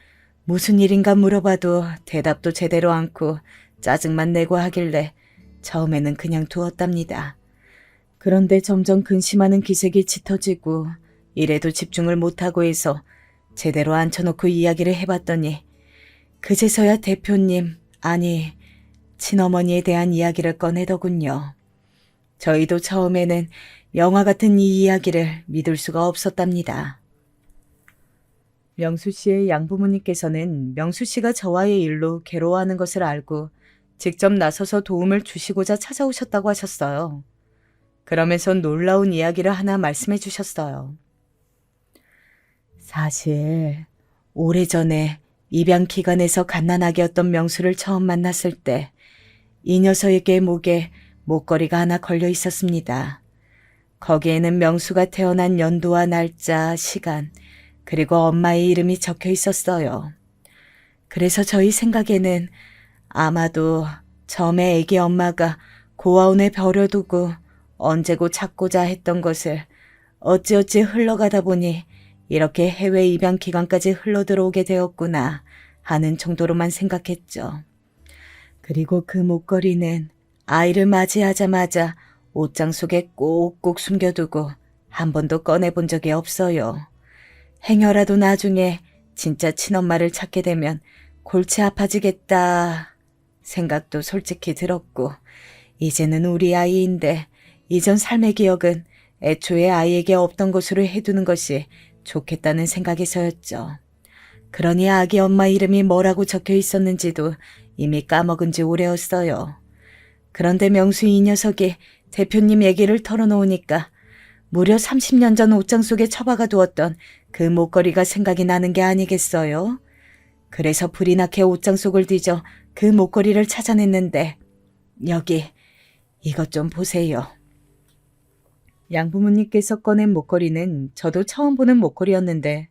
무슨 일인가 물어봐도 대답도 제대로 않고 짜증만 내고 하길래 처음에는 그냥 두었답니다. 그런데 점점 근심하는 기색이 짙어지고 일에도 집중을 못하고 해서 제대로 앉혀놓고 이야기를 해봤더니 그제서야 대표님, 아니 친어머니에 대한 이야기를 꺼내더군요. 저희도 처음에는 영화 같은 이 이야기를 믿을 수가 없었답니다. 명수 씨의 양부모님께서는 명수 씨가 저와의 일로 괴로워하는 것을 알고 직접 나서서 도움을 주시고자 찾아오셨다고 하셨어요. 그러면서 놀라운 이야기를 하나 말씀해 주셨어요. 사실 오래전에 입양 기간에서 갓난아기였던 명수를 처음 만났을 때 이 녀석에게 목에 목걸이가 하나 걸려 있었습니다. 거기에는 명수가 태어난 연도와 날짜, 시간, 그리고 엄마의 이름이 적혀 있었어요. 그래서 저희 생각에는 아마도 처음에 애기 엄마가 고아원에 버려두고 언제고 찾고자 했던 것을 어찌어찌 흘러가다 보니 이렇게 해외 입양 기간까지 흘러들어오게 되었구나 하는 정도로만 생각했죠. 그리고 그 목걸이는 아이를 맞이하자마자 옷장 속에 꼭꼭 숨겨두고 한 번도 꺼내본 적이 없어요. 행여라도 나중에 진짜 친엄마를 찾게 되면 골치 아파지겠다 생각도 솔직히 들었고, 이제는 우리 아이인데 이전 삶의 기억은 애초에 아이에게 없던 것으로 해두는 것이 좋겠다는 생각에서였죠. 그러니 아기 엄마 이름이 뭐라고 적혀 있었는지도 이미 까먹은 지 오래였어요. 그런데 명수 이 녀석이 대표님 얘기를 털어놓으니까 무려 30년 전 옷장 속에 처박아 두었던 그 목걸이가 생각이 나는 게 아니겠어요? 그래서 불이 나게 옷장 속을 뒤져 그 목걸이를 찾아냈는데 여기 이것 좀 보세요. 양부모님께서 꺼낸 목걸이는 저도 처음 보는 목걸이였는데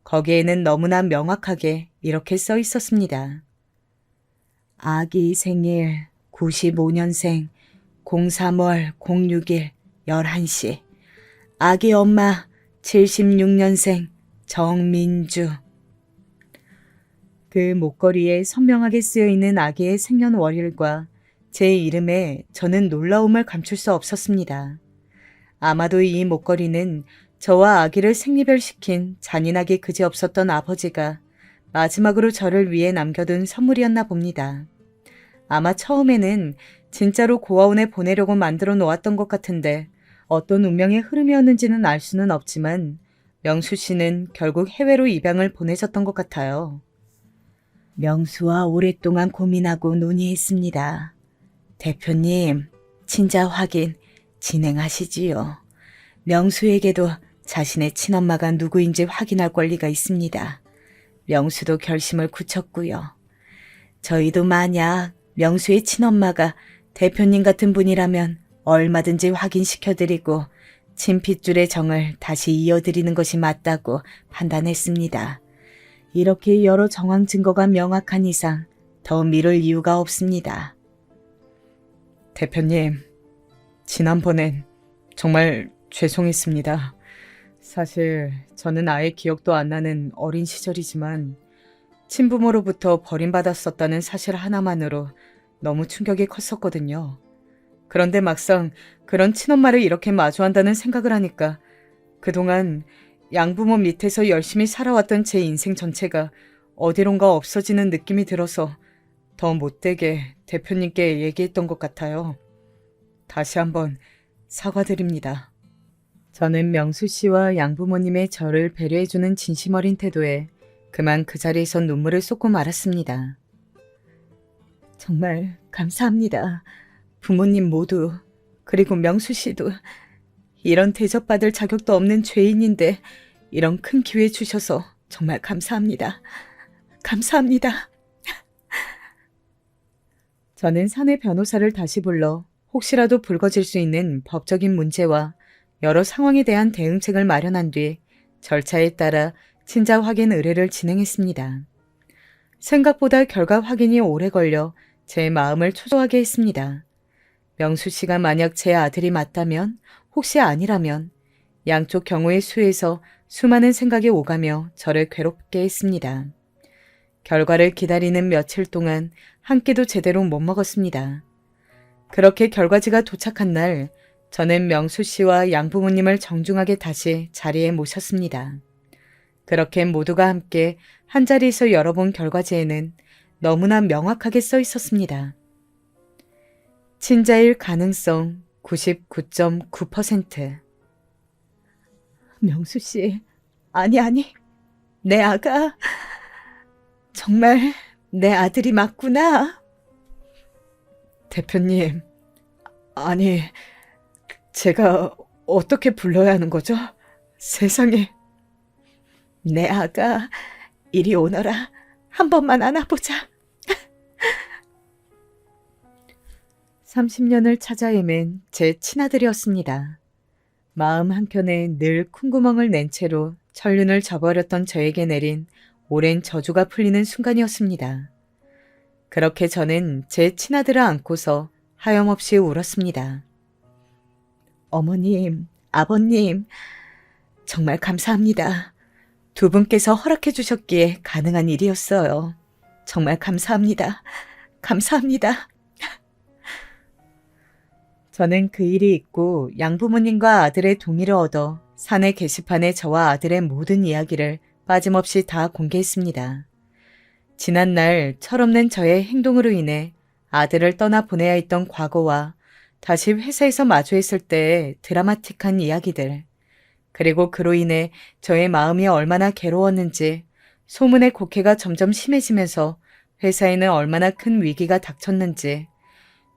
거기에는 너무나 명확하게 이렇게 써 있었습니다. 아기 생일 95년생 03월 06일 11시 아기 엄마 76년생 정민주. 그 목걸이에 선명하게 쓰여 있는 아기의 생년월일과 제 이름에 저는 놀라움을 감출 수 없었습니다. 아마도 이 목걸이는 저와 아기를 생리별시킨 잔인하게 그지없었던 아버지가 마지막으로 저를 위해 남겨둔 선물이었나 봅니다. 아마 처음에는 진짜로 고아원에 보내려고 만들어 놓았던 것 같은데 어떤 운명의 흐름이었는지는 알 수는 없지만 명수 씨는 결국 해외로 입양을 보내셨던 것 같아요. 명수와 오랫동안 고민하고 논의했습니다. 대표님, 친자 확인 진행하시지요. 명수에게도 자신의 친엄마가 누구인지 확인할 권리가 있습니다. 명수도 결심을 굳혔고요. 저희도 만약 명수의 친엄마가 대표님 같은 분이라면 얼마든지 확인시켜드리고 친핏줄의 정을 다시 이어드리는 것이 맞다고 판단했습니다. 이렇게 여러 정황 증거가 명확한 이상 더 미룰 이유가 없습니다. 대표님, 지난번엔 정말 죄송했습니다. 사실 저는 아예 기억도 안 나는 어린 시절이지만 친부모로부터 버림받았었다는 사실 하나만으로 너무 충격이 컸었거든요. 그런데 막상 그런 친엄마를 이렇게 마주한다는 생각을 하니까 그동안 양부모 밑에서 열심히 살아왔던 제 인생 전체가 어디론가 없어지는 느낌이 들어서 더 못되게 대표님께 얘기했던 것 같아요. 다시 한번 사과드립니다. 저는 명수 씨와 양부모님의 저를 배려해주는 진심 어린 태도에 그만 그 자리에서 눈물을 쏟고 말았습니다. 정말 감사합니다. 부모님 모두 그리고 명수 씨도 이런 대접받을 자격도 없는 죄인인데 이런 큰 기회 주셔서 정말 감사합니다. 감사합니다. 저는 사내 변호사를 다시 불러 혹시라도 불거질 수 있는 법적인 문제와 여러 상황에 대한 대응책을 마련한 뒤 절차에 따라 친자 확인 의뢰를 진행했습니다. 생각보다 결과 확인이 오래 걸려 제 마음을 초조하게 했습니다. 명수 씨가 만약 제 아들이 맞다면, 혹시 아니라면 양쪽 경우의 수에서 수많은 생각이 오가며 저를 괴롭게 했습니다. 결과를 기다리는 며칠 동안 한 끼도 제대로 못 먹었습니다. 그렇게 결과지가 도착한 날, 저는 명수 씨와 양부모님을 정중하게 다시 자리에 모셨습니다. 그렇게 모두가 함께 한자리에서 열어본 결과지에는 너무나 명확하게 써 있었습니다. 친자일 가능성 99.9%. 명수 씨, 아니. 내 아가 정말 내 아들이 맞구나. 대표님, 아니, 제가 어떻게 불러야 하는 거죠? 세상에. 내 아가 이리 오너라. 한 번만 안아보자. 30년을 찾아 헤맨 제 친아들이었습니다. 마음 한켠에 늘 쿵구멍을 낸 채로 천륜을 저버렸던 저에게 내린 오랜 저주가 풀리는 순간이었습니다. 그렇게 저는 제 친아들을 안고서 하염없이 울었습니다. 어머님, 아버님, 정말 감사합니다. 두 분께서 허락해 주셨기에 가능한 일이었어요. 정말 감사합니다. 감사합니다. 저는 그 일이 있고 양부모님과 아들의 동의를 얻어 사내 게시판에 저와 아들의 모든 이야기를 빠짐없이 다 공개했습니다. 지난날 철없는 저의 행동으로 인해 아들을 떠나 보내야 했던 과거와 다시 회사에서 마주했을 때의 드라마틱한 이야기들, 그리고 그로 인해 저의 마음이 얼마나 괴로웠는지, 소문의 곡해가 점점 심해지면서 회사에는 얼마나 큰 위기가 닥쳤는지,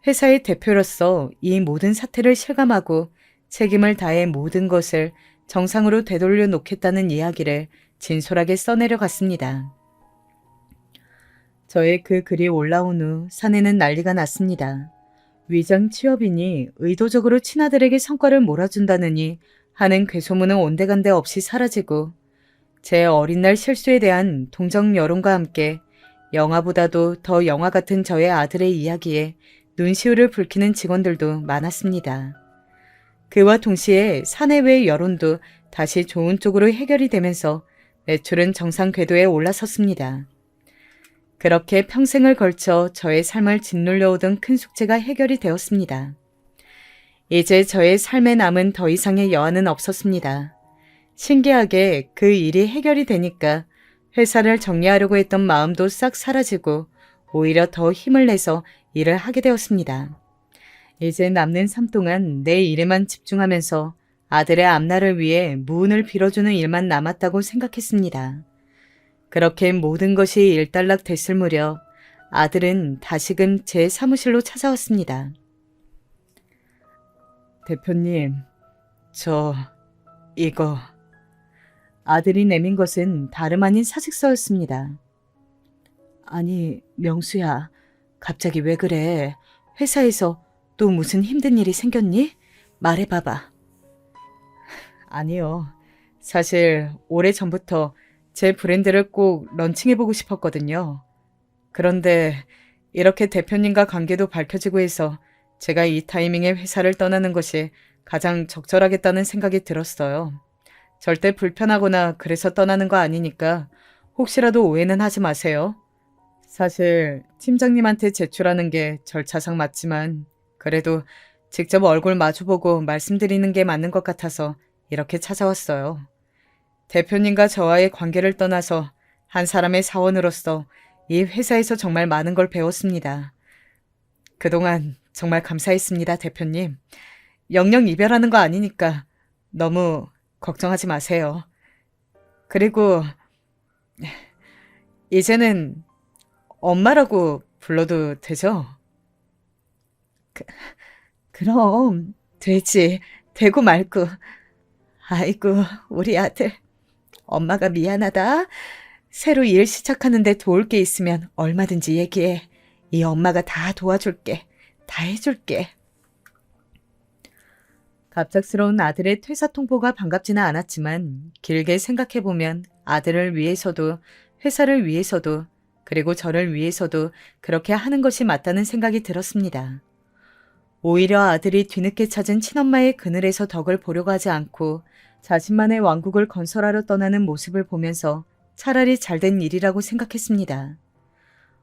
회사의 대표로서 이 모든 사태를 실감하고 책임을 다해 모든 것을 정상으로 되돌려 놓겠다는 이야기를 진솔하게 써내려 갔습니다. 저의 그 글이 올라온 후 사내는 난리가 났습니다. 위장 취업인이 의도적으로 친아들에게 성과를 몰아준다느니 하는 괴소문은 온데간데 없이 사라지고, 제 어린 날 실수에 대한 동정 여론과 함께 영화보다도 더 영화 같은 저의 아들의 이야기에 눈시울을 붉히는 직원들도 많았습니다. 그와 동시에 사내외의 여론도 다시 좋은 쪽으로 해결이 되면서 매출은 정상 궤도에 올라섰습니다. 그렇게 평생을 걸쳐 저의 삶을 짓눌려오던 큰 숙제가 해결이 되었습니다. 이제 저의 삶에 남은 더 이상의 여한은 없었습니다. 신기하게 그 일이 해결이 되니까 회사를 정리하려고 했던 마음도 싹 사라지고 오히려 더 힘을 내서 일을 하게 되었습니다. 이제 남는 삶 동안 내 일에만 집중하면서 아들의 앞날을 위해 무운을 빌어주는 일만 남았다고 생각했습니다. 그렇게 모든 것이 일단락 됐을 무렵 아들은 다시금 제 사무실로 찾아왔습니다. 대표님, 이거... 아들이 내민 것은 다름 아닌 사직서였습니다. 아니, 명수야, 갑자기 왜 그래? 회사에서 또 무슨 힘든 일이 생겼니? 말해봐봐. 아니요. 사실 오래전부터 제 브랜드를 꼭 런칭해보고 싶었거든요. 그런데 이렇게 대표님과 관계도 밝혀지고 해서 제가 이 타이밍에 회사를 떠나는 것이 가장 적절하겠다는 생각이 들었어요. 절대 불편하거나 그래서 떠나는 거 아니니까 혹시라도 오해는 하지 마세요. 사실 팀장님한테 제출하는 게 절차상 맞지만 그래도 직접 얼굴 마주보고 말씀드리는 게 맞는 것 같아서 이렇게 찾아왔어요. 대표님과 저와의 관계를 떠나서 한 사람의 사원으로서 이 회사에서 정말 많은 걸 배웠습니다. 그동안 정말 감사했습니다, 대표님. 영영 이별하는 거 아니니까 너무 걱정하지 마세요. 그리고 이제는 엄마라고 불러도 되죠? 그럼 되지. 되고 말고. 아이고, 우리 아들. 엄마가 미안하다. 새로 일 시작하는데 도울 게 있으면 얼마든지 얘기해. 이 엄마가 다 도와줄게. 다 해줄게. 갑작스러운 아들의 퇴사 통보가 반갑지는 않았지만 길게 생각해보면 아들을 위해서도 회사를 위해서도 그리고 저를 위해서도 그렇게 하는 것이 맞다는 생각이 들었습니다. 오히려 아들이 뒤늦게 찾은 친엄마의 그늘에서 덕을 보려고 하지 않고 자신만의 왕국을 건설하러 떠나는 모습을 보면서 차라리 잘된 일이라고 생각했습니다.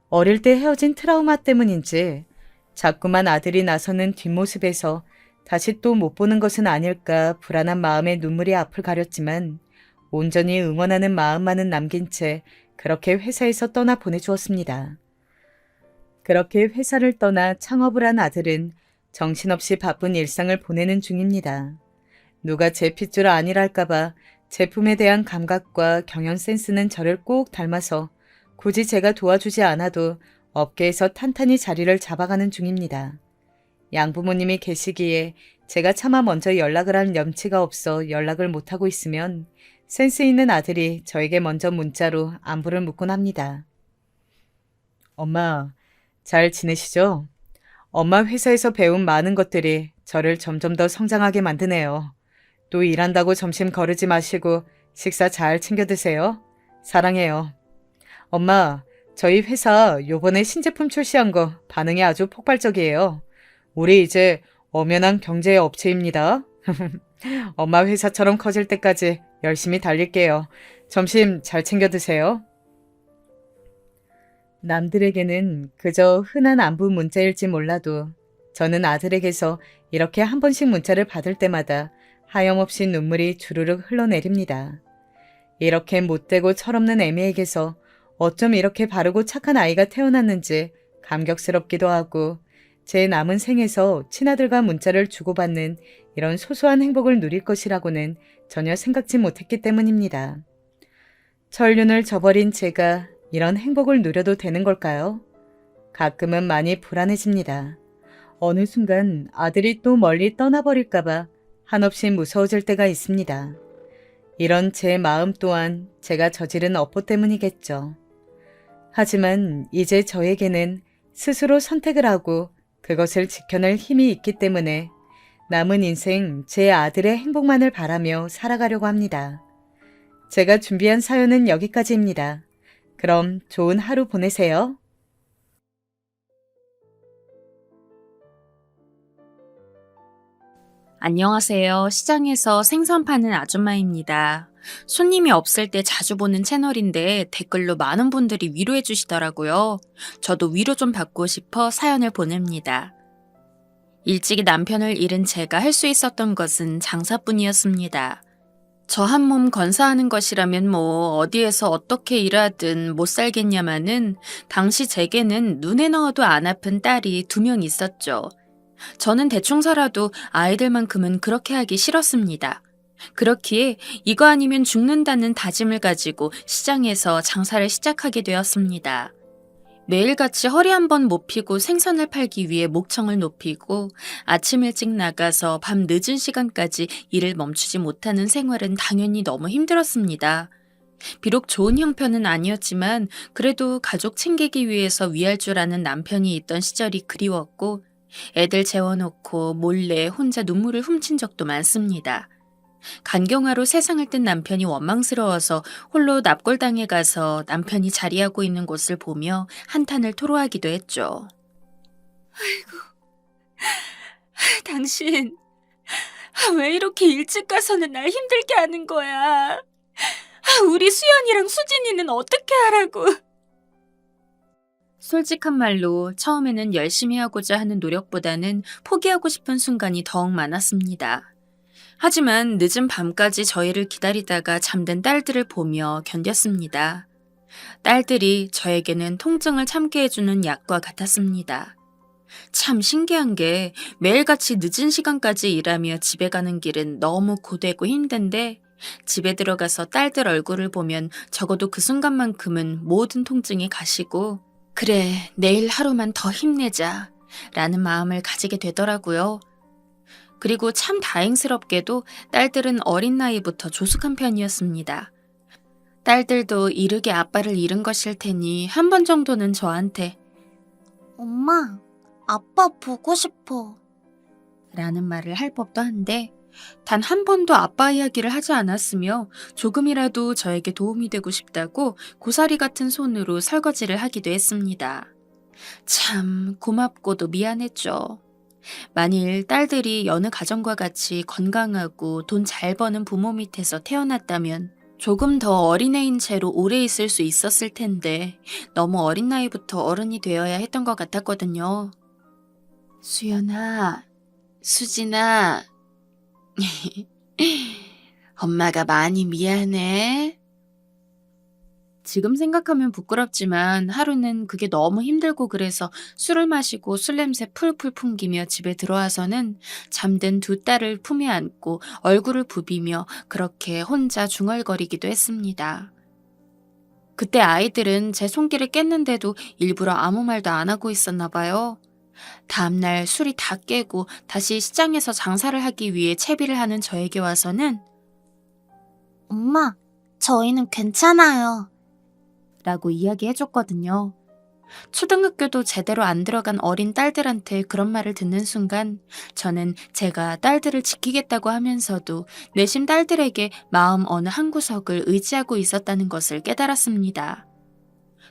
어릴 때 헤어진 트라우마 때문인지 자꾸만 아들이 나서는 뒷모습에서 다시 또 못 보는 것은 아닐까 불안한 마음에 눈물이 앞을 가렸지만 온전히 응원하는 마음만은 남긴 채 그렇게 회사에서 떠나 보내주었습니다. 그렇게 회사를 떠나 창업을 한 아들은 정신없이 바쁜 일상을 보내는 중입니다. 누가 제 핏줄 아니랄까봐 제품에 대한 감각과 경영 센스는 저를 꼭 닮아서 굳이 제가 도와주지 않아도 업계에서 탄탄히 자리를 잡아가는 중입니다. 양부모님이 계시기에 제가 차마 먼저 연락을 할 염치가 없어 연락을 못하고 있으면 센스 있는 아들이 저에게 먼저 문자로 안부를 묻곤 합니다. 엄마, 잘 지내시죠? 엄마 회사에서 배운 많은 것들이 저를 점점 더 성장하게 만드네요. 또 일한다고 점심 거르지 마시고 식사 잘 챙겨 드세요. 사랑해요. 엄마, 저희 회사 요번에 신제품 출시한 거 반응이 아주 폭발적이에요. 우리 이제 엄연한 경제 업체입니다. 엄마 회사처럼 커질 때까지 열심히 달릴게요. 점심 잘 챙겨 드세요. 남들에게는 그저 흔한 안부 문자일지 몰라도 저는 아들에게서 이렇게 한 번씩 문자를 받을 때마다 하염없이 눈물이 주르륵 흘러내립니다. 이렇게 못되고 철없는 애미에게서 어쩜 이렇게 바르고 착한 아이가 태어났는지 감격스럽기도 하고 제 남은 생에서 친아들과 문자를 주고받는 이런 소소한 행복을 누릴 것이라고는 전혀 생각지 못했기 때문입니다. 천륜을 저버린 제가 이런 행복을 누려도 되는 걸까요? 가끔은 많이 불안해집니다. 어느 순간 아들이 또 멀리 떠나버릴까봐 한없이 무서워질 때가 있습니다. 이런 제 마음 또한 제가 저지른 업보 때문이겠죠. 하지만 이제 저에게는 스스로 선택을 하고 그것을 지켜낼 힘이 있기 때문에 남은 인생 제 아들의 행복만을 바라며 살아가려고 합니다. 제가 준비한 사연은 여기까지입니다. 그럼 좋은 하루 보내세요. 안녕하세요. 시장에서 생선 파는 아줌마입니다. 손님이 없을 때 자주 보는 채널인데 댓글로 많은 분들이 위로해 주시더라고요. 저도 위로 좀 받고 싶어 사연을 보냅니다. 일찍이 남편을 잃은 제가 할 수 있었던 것은 장사뿐이었습니다. 저 한 몸 건사하는 것이라면 뭐 어디에서 어떻게 일하든 못 살겠냐마는 당시 제게는 눈에 넣어도 안 아픈 딸이 2명 있었죠. 저는 대충 살아도 아이들만큼은 그렇게 하기 싫었습니다. 그렇기에 이거 아니면 죽는다는 다짐을 가지고 시장에서 장사를 시작하게 되었습니다. 매일같이 허리 한번 못 펴고 생선을 팔기 위해 목청을 높이고 아침 일찍 나가서 밤 늦은 시간까지 일을 멈추지 못하는 생활은 당연히 너무 힘들었습니다. 비록 좋은 형편은 아니었지만 그래도 가족 챙기기 위해서 위할 줄 아는 남편이 있던 시절이 그리웠고 애들 재워놓고 몰래 혼자 눈물을 훔친 적도 많습니다. 간경화로 세상을 뜬 남편이 원망스러워서 홀로 납골당에 가서 남편이 자리하고 있는 곳을 보며 한탄을 토로하기도 했죠. 당신 왜 이렇게 일찍 가서는 날 힘들게 하는 거야? 우리 수연이랑 수진이는 어떻게 하라고? 솔직한 말로 처음에는 열심히 하고자 하는 노력보다는 포기하고 싶은 순간이 더욱 많았습니다. 하지만 늦은 밤까지 저희를 기다리다가 잠든 딸들을 보며 견뎠습니다. 딸들이 저에게는 통증을 참게 해주는 약과 같았습니다. 참 신기한 게 매일같이 늦은 시간까지 일하며 집에 가는 길은 너무 고되고 힘든데 집에 들어가서 딸들 얼굴을 보면 적어도 그 순간만큼은 모든 통증이 가시고 그래, 내일 하루만 더 힘내자 라는 마음을 가지게 되더라고요. 그리고 참 다행스럽게도 딸들은 어린 나이부터 조숙한 편이었습니다. 딸들도 이르게 아빠를 잃은 것일 테니 한 번 정도는 저한테 엄마, 아빠 보고 싶어. 라는 말을 할 법도 한데 단 한 번도 아빠 이야기를 하지 않았으며 조금이라도 저에게 도움이 되고 싶다고 고사리 같은 손으로 설거지를 하기도 했습니다. 참 고맙고도 미안했죠. 만일 딸들이 여느 가정과 같이 건강하고 돈 잘 버는 부모 밑에서 태어났다면 조금 더 어린애인 채로 오래 있을 수 있었을 텐데 너무 어린 나이부터 어른이 되어야 했던 것 같았거든요. 수연아, 수진아, 엄마가 많이 미안해. 지금 생각하면 부끄럽지만 하루는 그게 너무 힘들고 그래서 술을 마시고 술 냄새 풀풀 풍기며 집에 들어와서는 잠든 두 딸을 품에 안고 얼굴을 부비며 그렇게 혼자 중얼거리기도 했습니다. 그때 아이들은 제 손길을 깼는데도 일부러 아무 말도 안 하고 있었나 봐요. 다음날 술이 다 깨고 다시 시장에서 장사를 하기 위해 채비를 하는 저에게 와서는 엄마, 저희는 괜찮아요. 라고 이야기해줬거든요. 초등학교도 제대로 안 들어간 어린 딸들한테 그런 말을 듣는 순간 저는 제가 딸들을 지키겠다고 하면서도 내심 딸들에게 마음 어느 한구석을 의지하고 있었다는 것을 깨달았습니다.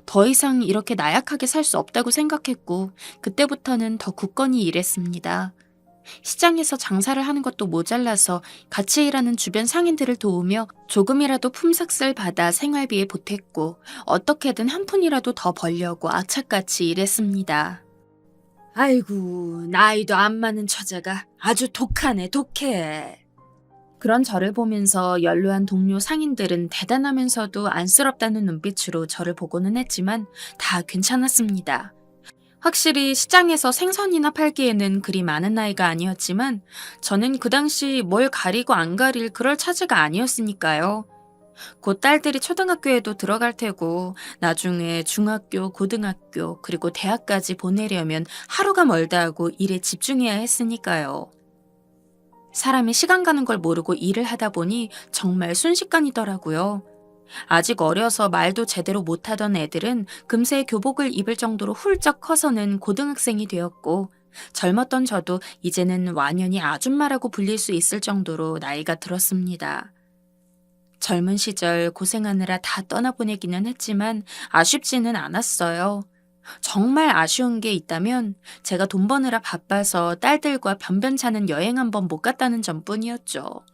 더 이상 이렇게 나약하게 살 수 없다고 생각했고 그때부터는 더 굳건히 일했습니다. 시장에서 장사를 하는 것도 모자라서 같이 일하는 주변 상인들을 도우며 조금이라도 품삯을 받아 생활비에 보탰고 어떻게든 한 푼이라도 더 벌려고 악착같이 일했습니다. 아이고, 나이도 안 많은 처자가 아주 독하네, 독해. 그런 저를 보면서 연로한 동료 상인들은 대단하면서도 안쓰럽다는 눈빛으로 저를 보고는 했지만 다 괜찮았습니다. 확실히 시장에서 생선이나 팔기에는 그리 많은 나이가 아니었지만 저는 그 당시 뭘 가리고 안 가릴 그럴 처지가 아니었으니까요. 곧 딸들이 초등학교에도 들어갈 테고 나중에 중학교, 고등학교 그리고 대학까지 보내려면 하루가 멀다 하고 일에 집중해야 했으니까요. 사람이 시간 가는 걸 모르고 일을 하다 보니 정말 순식간이더라고요. 아직 어려서 말도 제대로 못하던 애들은 금세 교복을 입을 정도로 훌쩍 커서는 고등학생이 되었고 젊었던 저도 이제는 완연히 아줌마라고 불릴 수 있을 정도로 나이가 들었습니다. 젊은 시절 고생하느라 다 떠나보내기는 했지만 아쉽지는 않았어요. 정말 아쉬운 게 있다면 제가 돈 버느라 바빠서 딸들과 변변찮은 여행 한번 못 갔다는 점뿐이었죠.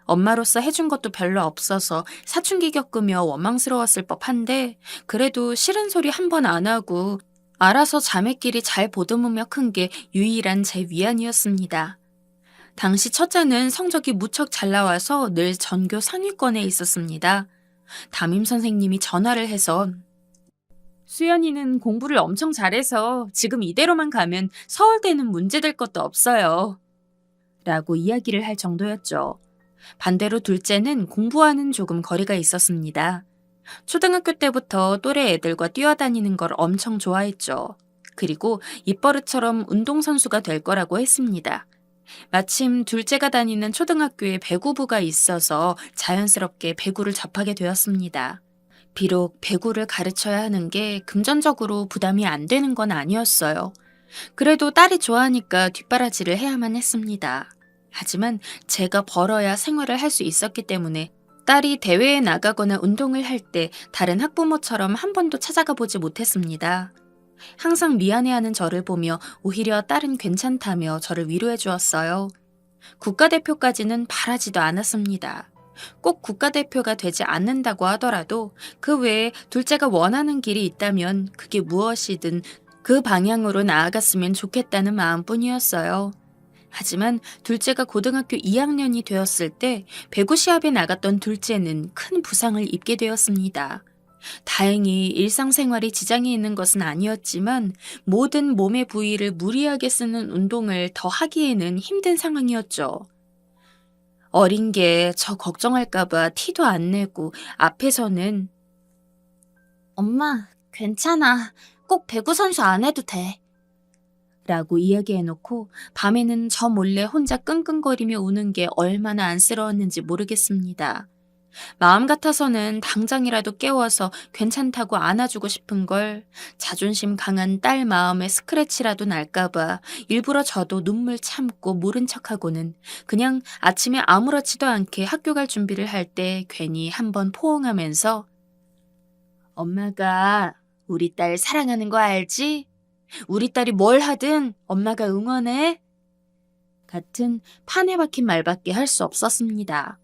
엄마로서 해준 것도 별로 없어서 사춘기 겪으며 원망스러웠을 법한데 그래도 싫은 소리 한 번 안 하고 알아서 자매끼리 잘 보듬으며 큰 게 유일한 제 위안이었습니다. 당시 첫째는 성적이 무척 잘 나와서 늘 전교 상위권에 있었습니다. 담임 선생님이 전화를 해서 수연이는 공부를 엄청 잘해서 지금 이대로만 가면 서울대는 문제될 것도 없어요. 라고 이야기를 할 정도였죠. 반대로 둘째는 공부와는 조금 거리가 있었습니다. 초등학교 때부터 또래 애들과 뛰어다니는 걸 엄청 좋아했죠. 그리고 입버릇처럼 운동선수가 될 거라고 했습니다. 마침 둘째가 다니는 초등학교에 배구부가 있어서 자연스럽게 배구를 접하게 되었습니다. 비록 배구를 가르쳐야 하는 게 금전적으로 부담이 안 되는 건 아니었어요. 그래도 딸이 좋아하니까 뒷바라지를 해야만 했습니다. 하지만 제가 벌어야 생활을 할 수 있었기 때문에 딸이 대회에 나가거나 운동을 할 때 다른 학부모처럼 한 번도 찾아가 보지 못했습니다. 항상 미안해하는 저를 보며 오히려 딸은 괜찮다며 저를 위로해 주었어요. 국가대표까지는 바라지도 않았습니다. 꼭 국가대표가 되지 않는다고 하더라도 그 외에 둘째가 원하는 길이 있다면 그게 무엇이든 그 방향으로 나아갔으면 좋겠다는 마음뿐이었어요. 하지만 둘째가 고등학교 2학년이 되었을 때 배구 시합에 나갔던 둘째는 큰 부상을 입게 되었습니다. 다행히 일상생활에 지장이 있는 것은 아니었지만 모든 몸의 부위를 무리하게 쓰는 운동을 더 하기에는 힘든 상황이었죠. 어린 게 저 걱정할까봐 티도 안 내고 앞에서는 엄마, 괜찮아. 꼭 배구 선수 안 해도 돼. 라고 이야기해놓고 밤에는 저 몰래 혼자 끙끙거리며 우는 게 얼마나 안쓰러웠는지 모르겠습니다. 마음 같아서는 당장이라도 깨워서 괜찮다고 안아주고 싶은 걸 자존심 강한 딸 마음에 스크래치라도 날까봐 일부러 저도 눈물 참고 모른 척하고는 그냥 아침에 아무렇지도 않게 학교 갈 준비를 할 때 괜히 한번 포옹하면서 엄마가 우리 딸 사랑하는 거 알지? 우리 딸이 뭘 하든 엄마가 응원해. 같은 판에 박힌 말밖에 할 수 없었습니다.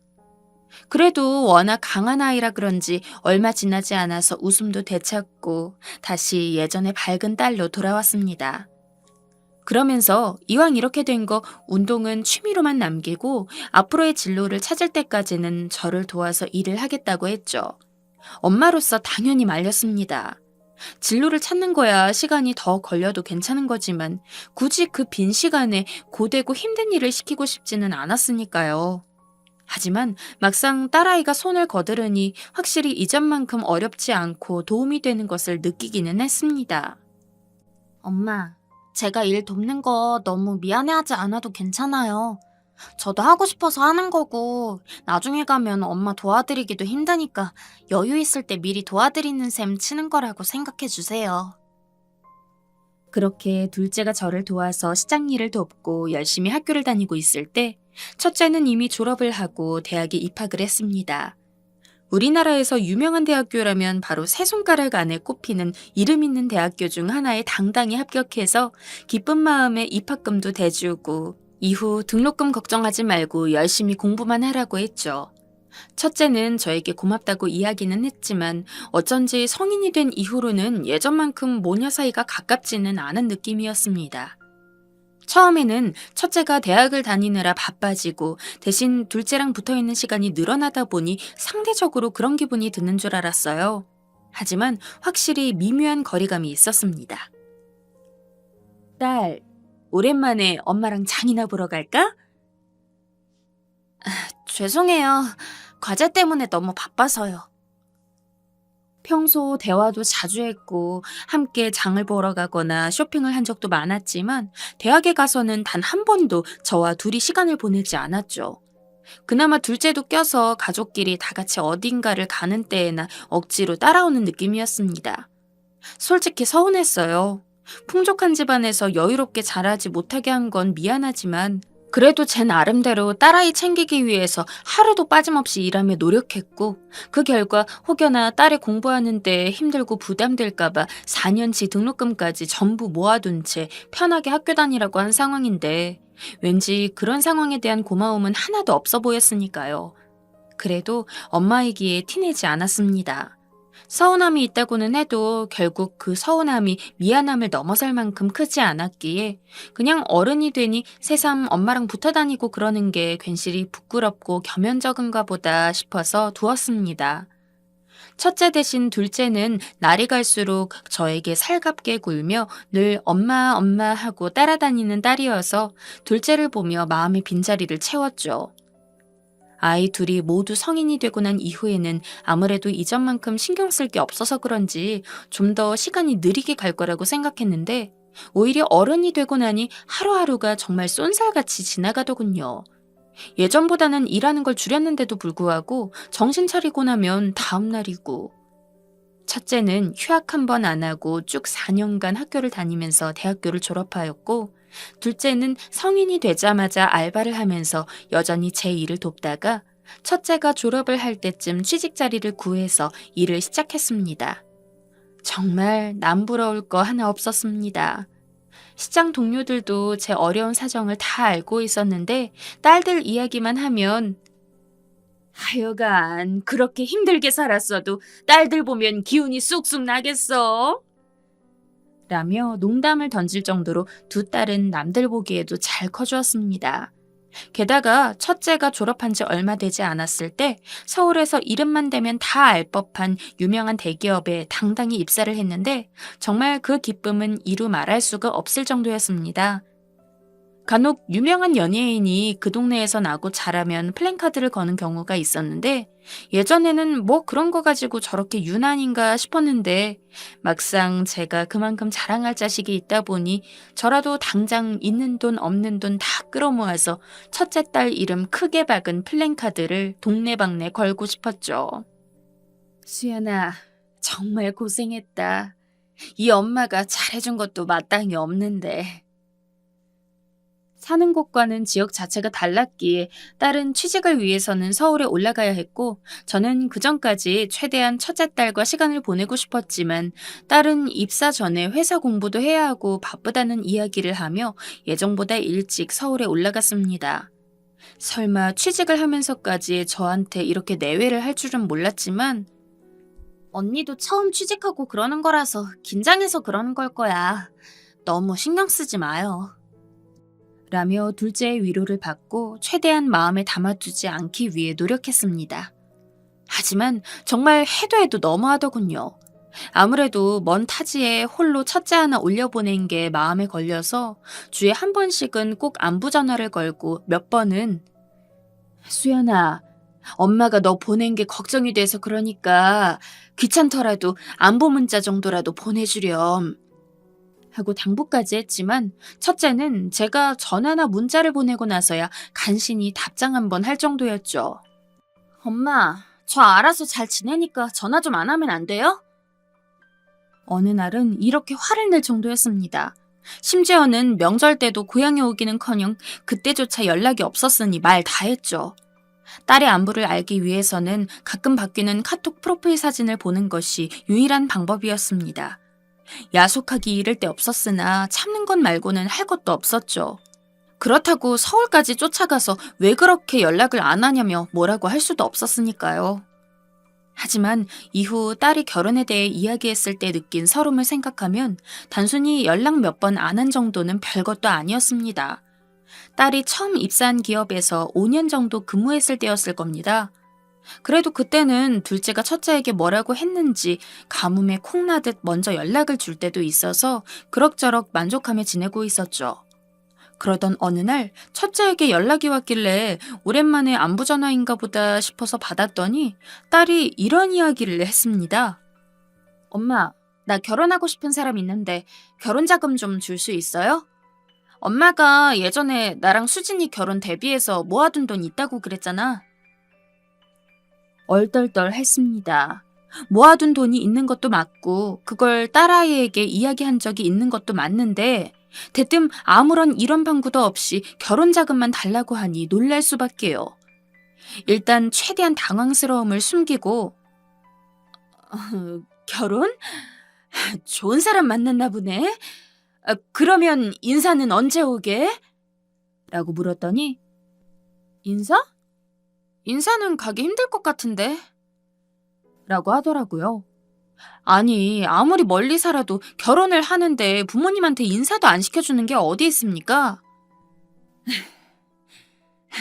그래도 워낙 강한 아이라 그런지 얼마 지나지 않아서 웃음도 되찾고 다시 예전의 밝은 딸로 돌아왔습니다. 그러면서 이왕 이렇게 된 거 운동은 취미로만 남기고 앞으로의 진로를 찾을 때까지는 저를 도와서 일을 하겠다고 했죠. 엄마로서 당연히 말렸습니다. 진로를 찾는 거야 시간이 더 걸려도 괜찮은 거지만 굳이 그 빈 시간에 고되고 힘든 일을 시키고 싶지는 않았으니까요. 하지만 막상 딸아이가 손을 거드르니 확실히 이전만큼 어렵지 않고 도움이 되는 것을 느끼기는 했습니다. 엄마, 제가 일 돕는 거 너무 미안해하지 않아도 괜찮아요. 저도 하고 싶어서 하는 거고, 나중에 가면 엄마 도와드리기도 힘드니까 여유 있을 때 미리 도와드리는 셈 치는 거라고 생각해 주세요. 그렇게 둘째가 저를 도와서 시장 일을 돕고 열심히 학교를 다니고 있을 때 첫째는 이미 졸업을 하고 대학에 입학을 했습니다. 우리나라에서 유명한 대학교라면 바로 세 손가락 안에 꼽히는 이름 있는 대학교 중 하나에 당당히 합격해서 기쁜 마음에 입학금도 대주고 이후 등록금 걱정하지 말고 열심히 공부만 하라고 했죠. 첫째는 저에게 고맙다고 이야기는 했지만 어쩐지 성인이 된 이후로는 예전만큼 모녀 사이가 가깝지는 않은 느낌이었습니다. 처음에는 첫째가 대학을 다니느라 바빠지고 대신 둘째랑 붙어있는 시간이 늘어나다 보니 상대적으로 그런 기분이 드는 줄 알았어요. 하지만 확실히 미묘한 거리감이 있었습니다. 딸, 오랜만에 엄마랑 장이나 보러 갈까? 죄송해요. 과제 때문에 너무 바빠서요. 평소 대화도 자주 했고 함께 장을 보러 가거나 쇼핑을 한 적도 많았지만 대학에 가서는 단 한 번도 저와 둘이 시간을 보내지 않았죠. 그나마 둘째도 껴서 가족끼리 다 같이 어딘가를 가는 때에나 억지로 따라오는 느낌이었습니다. 솔직히 서운했어요. 풍족한 집안에서 여유롭게 자라지 못하게 한 건 미안하지만 그래도 제 나름대로 딸아이 챙기기 위해서 하루도 빠짐없이 일하며 노력했고 그 결과 혹여나 딸이 공부하는 데 힘들고 부담될까봐 4년치 등록금까지 전부 모아둔 채 편하게 학교 다니라고 한 상황인데 왠지 그런 상황에 대한 고마움은 하나도 없어 보였으니까요. 그래도 엄마이기에 티내지 않았습니다. 서운함이 있다고는 해도 결국 그 서운함이 미안함을 넘어설 만큼 크지 않았기에 그냥 어른이 되니 새삼 엄마랑 붙어 다니고 그러는 게 괜시리 부끄럽고 겸연쩍은가 보다 싶어서 두었습니다. 첫째 대신 둘째는 날이 갈수록 저에게 살갑게 굴며 늘 엄마 엄마 하고 따라다니는 딸이어서 둘째를 보며 마음의 빈자리를 채웠죠. 아이 둘이 모두 성인이 되고 난 이후에는 아무래도 이전만큼 신경 쓸 게 없어서 그런지 좀 더 시간이 느리게 갈 거라고 생각했는데 오히려 어른이 되고 나니 하루하루가 정말 쏜살같이 지나가더군요. 예전보다는 일하는 걸 줄였는데도 불구하고 정신 차리고 나면 다음 날이고 첫째는 휴학 한 번 안 하고 쭉 4년간 학교를 다니면서 대학교를 졸업하였고 둘째는 성인이 되자마자 알바를 하면서 여전히 제 일을 돕다가 첫째가 졸업을 할 때쯤 취직 자리를 구해서 일을 시작했습니다. 정말 남부러울 거 하나 없었습니다. 시장 동료들도 제 어려운 사정을 다 알고 있었는데 딸들 이야기만 하면 하여간 그렇게 힘들게 살았어도 딸들 보면 기운이 쑥쑥 나겠어? 라며 농담을 던질 정도로 두 딸은 남들 보기에도 잘 커주었습니다. 게다가 첫째가 졸업한 지 얼마 되지 않았을 때 서울에서 이름만 대면 다 알 법한 유명한 대기업에 당당히 입사를 했는데 정말 그 기쁨은 이루 말할 수가 없을 정도였습니다. 간혹 유명한 연예인이 그 동네에서 나고 자라면 플랜카드를 거는 경우가 있었는데 예전에는 뭐 그런 거 가지고 저렇게 유난인가 싶었는데 막상 제가 그만큼 자랑할 자식이 있다 보니 저라도 당장 있는 돈 없는 돈 다 끌어모아서 첫째 딸 이름 크게 박은 플랜카드를 동네방네 걸고 싶었죠. 수연아, 정말 고생했다. 이 엄마가 잘해준 것도 마땅히 없는데. 사는 곳과는 지역 자체가 달랐기에 딸은 취직을 위해서는 서울에 올라가야 했고 저는 그전까지 최대한 첫째 딸과 시간을 보내고 싶었지만 딸은 입사 전에 회사 공부도 해야 하고 바쁘다는 이야기를 하며 예정보다 일찍 서울에 올라갔습니다. 설마 취직을 하면서까지 저한테 이렇게 내외를 할 줄은 몰랐지만 언니도 처음 취직하고 그러는 거라서 긴장해서 그러는 걸 거야. 너무 신경 쓰지 마요. 라며 둘째의 위로를 받고 최대한 마음에 담아두지 않기 위해 노력했습니다. 하지만 정말 해도 너무하더군요. 아무래도 먼 타지에 홀로 첫째 하나 올려보낸 게 마음에 걸려서 주에 한 번씩은 꼭 안부 전화를 걸고 몇 번은 수연아, 엄마가 너 보낸 게 걱정이 돼서 그러니까 귀찮더라도 안부 문자 정도라도 보내주렴. 하고 당부까지 했지만 첫째는 제가 전화나 문자를 보내고 나서야 간신히 답장 한번 할 정도였죠. 엄마, 저 알아서 잘 지내니까 전화 좀 안 하면 안 돼요? 어느 날은 이렇게 화를 낼 정도였습니다. 심지어는 명절 때도 고향에 오기는커녕 그때조차 연락이 없었으니 말 다 했죠. 딸의 안부를 알기 위해서는 가끔 바뀌는 카톡 프로필 사진을 보는 것이 유일한 방법이었습니다. 야속하기 이를 데 없었으나 참는 것 말고는 할 것도 없었죠. 그렇다고 서울까지 쫓아가서 왜 그렇게 연락을 안 하냐며 뭐라고 할 수도 없었으니까요. 하지만 이후 딸이 결혼에 대해 이야기했을 때 느낀 서름을 생각하면 단순히 연락 몇 번 안 한 정도는 별것도 아니었습니다. 딸이 처음 입사한 기업에서 5년 정도 근무했을 때였을 겁니다. 그래도 그때는 둘째가 첫째에게 뭐라고 했는지 가뭄에 콩나듯 먼저 연락을 줄 때도 있어서 그럭저럭 만족하며 지내고 있었죠. 그러던 어느 날 첫째에게 연락이 왔길래 오랜만에 안부 전화인가 보다 싶어서 받았더니 딸이 이런 이야기를 했습니다. 엄마, 나 결혼하고 싶은 사람 있는데 결혼 자금 좀 줄 수 있어요? 엄마가 예전에 나랑 수진이 결혼 대비해서 모아둔 돈 있다고 그랬잖아. 얼떨떨했습니다. 모아둔 돈이 있는 것도 맞고 그걸 딸아이에게 이야기한 적이 있는 것도 맞는데 대뜸 아무런 이런 방구도 없이 결혼 자금만 달라고 하니 놀랄 수밖에요. 일단 최대한 당황스러움을 숨기고 결혼? 좋은 사람 만났나 보네? 그러면 인사는 언제 오게? 라고 물었더니 인사? 인사는 가기 힘들 것 같은데? 라고 하더라고요. 아니, 아무리 멀리 살아도 결혼을 하는데 부모님한테 인사도 안 시켜주는 게 어디 있습니까?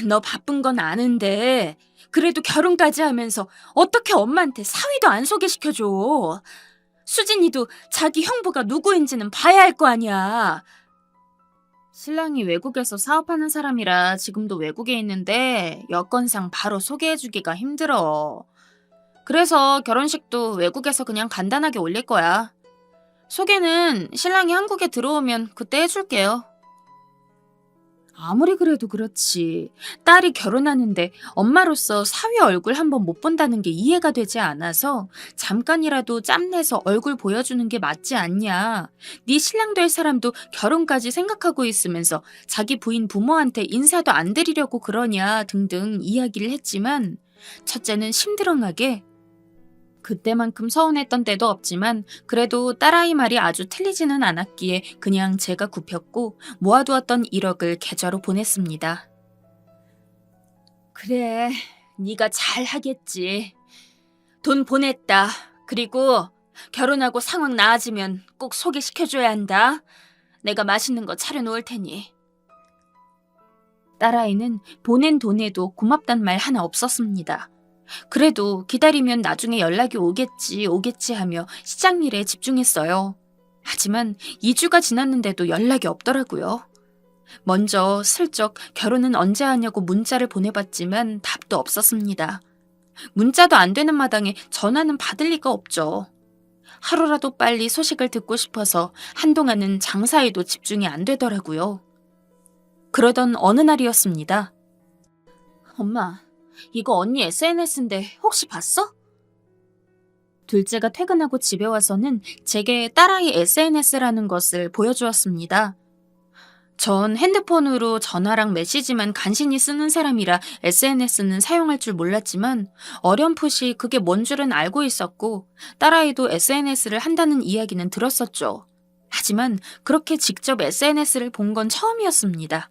너 바쁜 건 아는데 그래도 결혼까지 하면서 어떻게 엄마한테 사위도 안 소개시켜줘. 수진이도 자기 형부가 누구인지는 봐야 할 거 아니야. 신랑이 외국에서 사업하는 사람이라 지금도 외국에 있는데 여건상 바로 소개해주기가 힘들어. 그래서 결혼식도 외국에서 그냥 간단하게 올릴 거야. 소개는 신랑이 한국에 들어오면 그때 해줄게요. 아무리 그래도 그렇지. 딸이 결혼하는데 엄마로서 사위 얼굴 한번 못 본다는 게 이해가 되지 않아서 잠깐이라도 짬내서 얼굴 보여주는 게 맞지 않냐. 네 신랑 될 사람도 결혼까지 생각하고 있으면서 자기 부인 부모한테 인사도 안 드리려고 그러냐 등등 이야기를 했지만 첫째는 심드렁하게 그때만큼 서운했던 때도 없지만 그래도 딸아이 말이 아주 틀리지는 않았기에 그냥 제가 굽혔고 모아두었던 1억을 계좌로 보냈습니다. 그래, 네가 잘하겠지. 돈 보냈다. 그리고 결혼하고 상황 나아지면 꼭 소개시켜줘야 한다. 내가 맛있는 거 차려놓을 테니. 딸아이는 보낸 돈에도 고맙단 말 하나 없었습니다. 그래도 기다리면 나중에 연락이 오겠지 하며 시장 일에 집중했어요. 하지만 2주가 지났는데도 연락이 없더라고요. 먼저 슬쩍 결혼은 언제 하냐고 문자를 보내봤지만 답도 없었습니다. 문자도 안 되는 마당에 전화는 받을 리가 없죠. 하루라도 빨리 소식을 듣고 싶어서 한동안은 장사에도 집중이 안 되더라고요. 그러던 어느 날이었습니다. 엄마, 이거 언니 SNS인데 혹시 봤어? 둘째가 퇴근하고 집에 와서는 제게 딸아이 SNS라는 것을 보여주었습니다. 전 핸드폰으로 전화랑 메시지만 간신히 쓰는 사람이라 SNS는 사용할 줄 몰랐지만 어렴풋이 그게 뭔 줄은 알고 있었고 딸아이도 SNS를 한다는 이야기는 들었었죠. 하지만 그렇게 직접 SNS를 본 건 처음이었습니다.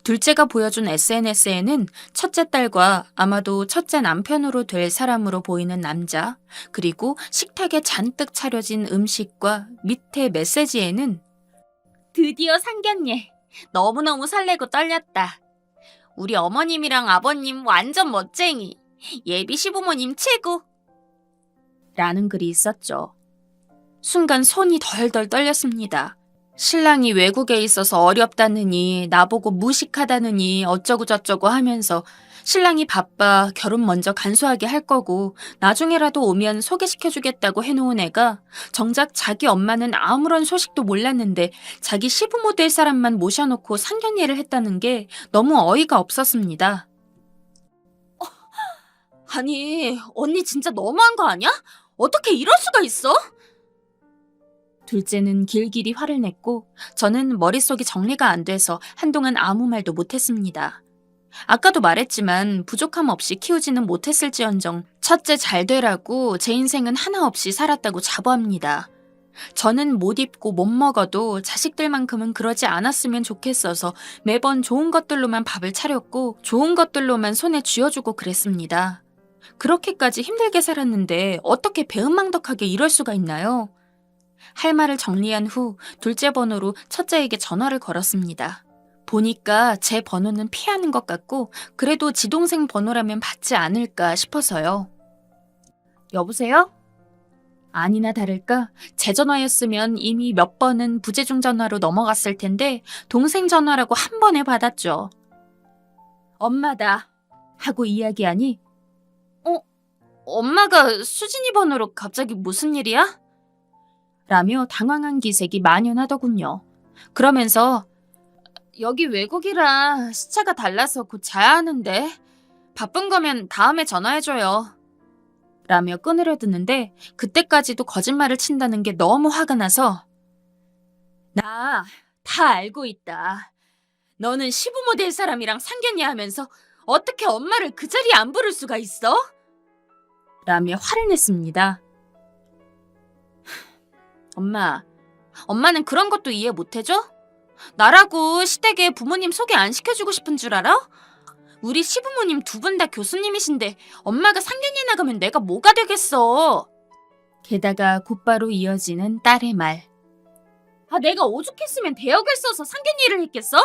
둘째가 보여준 SNS에는 첫째 딸과 아마도 첫째 남편으로 될 사람으로 보이는 남자, 그리고 식탁에 잔뜩 차려진 음식과 밑에 메시지에는 드디어 상견례. 너무너무 설레고 떨렸다. 우리 어머님이랑 아버님 완전 멋쟁이. 예비 시부모님 최고. 라는 글이 있었죠. 순간 손이 덜덜 떨렸습니다. 신랑이 외국에 있어서 어렵다느니 나보고 무식하다느니 어쩌고저쩌고 하면서 신랑이 바빠 결혼 먼저 간소하게 할 거고 나중에라도 오면 소개시켜주겠다고 해놓은 애가 정작 자기 엄마는 아무런 소식도 몰랐는데 자기 시부모 될 사람만 모셔놓고 상견례를 했다는 게 너무 어이가 없었습니다. 아니, 언니 진짜 너무한 거 아니야? 어떻게 이럴 수가 있어? 둘째는 길길이 화를 냈고 저는 머릿속이 정리가 안 돼서 한동안 아무 말도 못했습니다. 아까도 말했지만 부족함 없이 키우지는 못했을지언정 첫째 잘 되라고 제 인생은 하나 없이 살았다고 자부합니다. 저는 못 입고 못 먹어도 자식들만큼은 그러지 않았으면 좋겠어서 매번 좋은 것들로만 밥을 차렸고 좋은 것들로만 손에 쥐어주고 그랬습니다. 그렇게까지 힘들게 살았는데 어떻게 배은망덕하게 이럴 수가 있나요? 할 말을 정리한 후 둘째 번호로 첫째에게 전화를 걸었습니다. 보니까 제 번호는 피하는 것 같고 그래도 지동생 번호라면 받지 않을까 싶어서요. 여보세요? 아니나 다를까 제 전화였으면 이미 몇 번은 부재중 전화로 넘어갔을 텐데 동생 전화라고 한 번에 받았죠. 엄마다 하고 이야기하니 엄마가 수진이 번호로 갑자기 무슨 일이야? 라며 당황한 기색이 만연하더군요. 그러면서 여기 외국이라 시차가 달라서 곧 자야 하는데 바쁜 거면 다음에 전화해줘요. 라며 끊으려 드는데 그때까지도 거짓말을 친다는 게 너무 화가 나서 나 다 알고 있다. 너는 시부모 될 사람이랑 상견례 하면서 어떻게 엄마를 그 자리에 안 부를 수가 있어? 라며 화를 냈습니다. 엄마는 그런 것도 이해 못 해줘? 나라고 시댁에 부모님 소개 안 시켜주고 싶은 줄 알아? 우리 시부모님 두 분 다 교수님이신데 엄마가 상견례 나가면 내가 뭐가 되겠어? 게다가 곧바로 이어지는 딸의 말. 내가 오죽했으면 대역을 써서 상견례를 했겠어?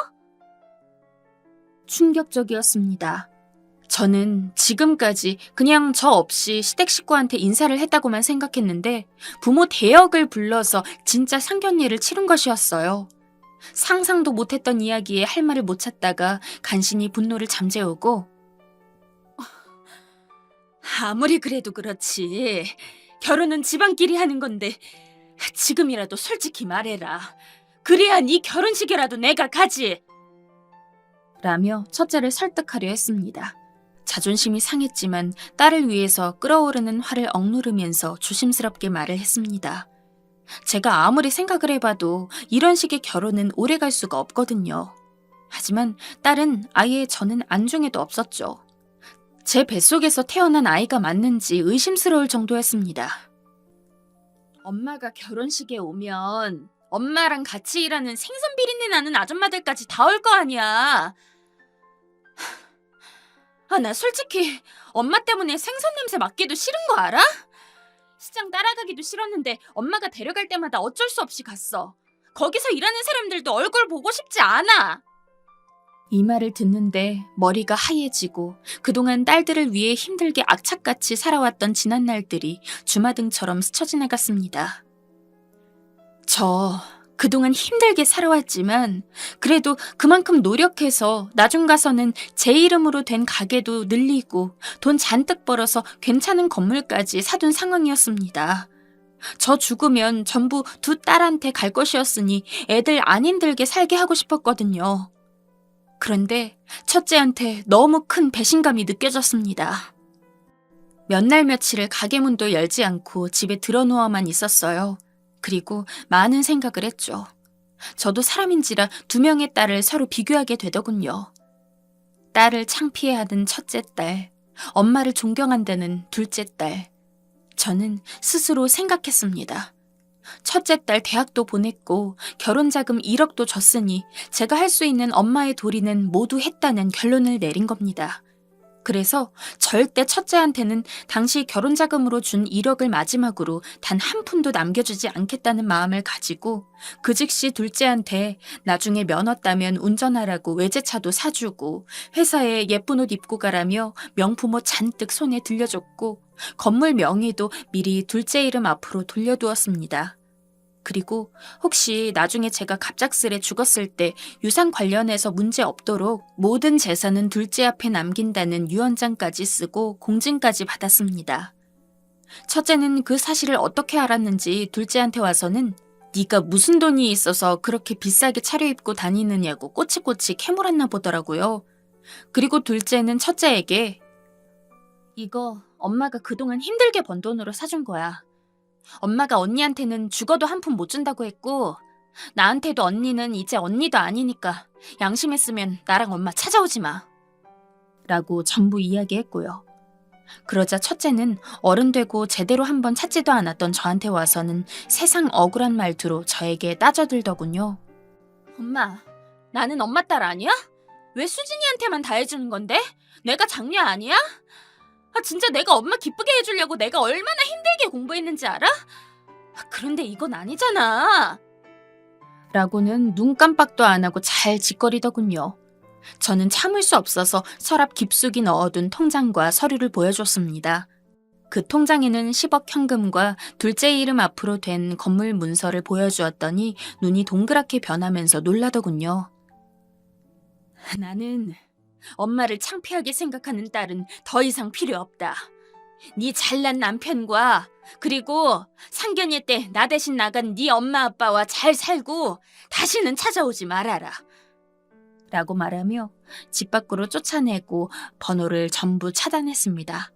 충격적이었습니다. 저는 지금까지 그냥 저 없이 시댁 식구한테 인사를 했다고만 생각했는데 부모 대역을 불러서 진짜 상견례를 치른 것이었어요. 상상도 못했던 이야기에 할 말을 못 찾다가 간신히 분노를 잠재우고 아무리 그래도 그렇지. 결혼은 집안끼리 하는 건데 지금이라도 솔직히 말해라. 그래야 네 결혼식이라도 내가 가지. 라며 첫째를 설득하려 했습니다. 자존심이 상했지만 딸을 위해서 끓어오르는 화를 억누르면서 조심스럽게 말을 했습니다. 제가 아무리 생각을 해봐도 이런 식의 결혼은 오래갈 수가 없거든요. 하지만 딸은 아예 저는 안중에도 없었죠. 제 뱃속에서 태어난 아이가 맞는지 의심스러울 정도였습니다. 엄마가 결혼식에 오면 엄마랑 같이 일하는 생선 비린내 나는 아줌마들까지 다 올 거 아니야. 나 솔직히 엄마 때문에 생선 냄새 맡기도 싫은 거 알아? 시장 따라가기도 싫었는데 엄마가 데려갈 때마다 어쩔 수 없이 갔어. 거기서 일하는 사람들도 얼굴 보고 싶지 않아. 이 말을 듣는데 머리가 하얘지고 그동안 딸들을 위해 힘들게 악착같이 살아왔던 지난 날들이 주마등처럼 스쳐 지나갔습니다. 저 그동안 힘들게 살아왔지만 그래도 그만큼 노력해서 나중 가서는 제 이름으로 된 가게도 늘리고 돈 잔뜩 벌어서 괜찮은 건물까지 사둔 상황이었습니다. 저 죽으면 전부 두 딸한테 갈 것이었으니 애들 안 힘들게 살게 하고 싶었거든요. 그런데 첫째한테 너무 큰 배신감이 느껴졌습니다. 몇 날 며칠을 가게 문도 열지 않고 집에 들어누워만 있었어요. 그리고 많은 생각을 했죠. 저도 사람인지라 두 명의 딸을 서로 비교하게 되더군요. 딸을 창피해하는 첫째 딸, 엄마를 존경한다는 둘째 딸. 저는 스스로 생각했습니다. 첫째 딸 대학도 보냈고 결혼자금 1억도 줬으니 제가 할 수 있는 엄마의 도리는 모두 했다는 결론을 내린 겁니다. 그래서 절대 첫째한테는 당시 결혼자금으로 준 1억을 마지막으로 단 한 푼도 남겨주지 않겠다는 마음을 가지고 그 즉시 둘째한테 나중에 면허 따면 운전하라고 외제차도 사주고 회사에 예쁜 옷 입고 가라며 명품 옷 잔뜩 손에 들려줬고 건물 명의도 미리 둘째 이름 앞으로 돌려두었습니다. 그리고 혹시 나중에 제가 갑작스레 죽었을 때 유산 관련해서 문제 없도록 모든 재산은 둘째 앞에 남긴다는 유언장까지 쓰고 공증까지 받았습니다. 첫째는 그 사실을 어떻게 알았는지 둘째한테 와서는 네가 무슨 돈이 있어서 그렇게 비싸게 차려입고 다니느냐고 꼬치꼬치 캐물었나 보더라고요. 그리고 둘째는 첫째에게 이거 엄마가 그동안 힘들게 번 돈으로 사준 거야. 엄마가 언니한테는 죽어도 한 푼 못 준다고 했고 나한테도 언니는 이제 언니도 아니니까 양심했으면 나랑 엄마 찾아오지 마. 라고 전부 이야기했고요. 그러자 첫째는 어른 되고 제대로 한번 찾지도 않았던 저한테 와서는 세상 억울한 말투로 저에게 따져들더군요. 엄마, 나는 엄마 딸 아니야? 왜 수진이한테만 다 해주는 건데? 내가 장녀 아니야? 진짜 내가 엄마 기쁘게 해주려고 내가 얼마나 힘들게 공부했는지 알아? 그런데 이건 아니잖아. 라고는 눈 깜빡도 안 하고 잘 짓거리더군요. 저는 참을 수 없어서 서랍 깊숙이 넣어둔 통장과 서류를 보여줬습니다. 그 통장에는 10억 현금과 둘째 이름 앞으로 된 건물 문서를 보여주었더니 눈이 동그랗게 변하면서 놀라더군요. 나는 엄마를 창피하게 생각하는 딸은 더 이상 필요 없다. 네 잘난 남편과 그리고 상견례 때 나 대신 나간 네 엄마 아빠와 잘 살고 다시는 찾아오지 말아라. 라고 말하며 집 밖으로 쫓아내고 번호를 전부 차단했습니다.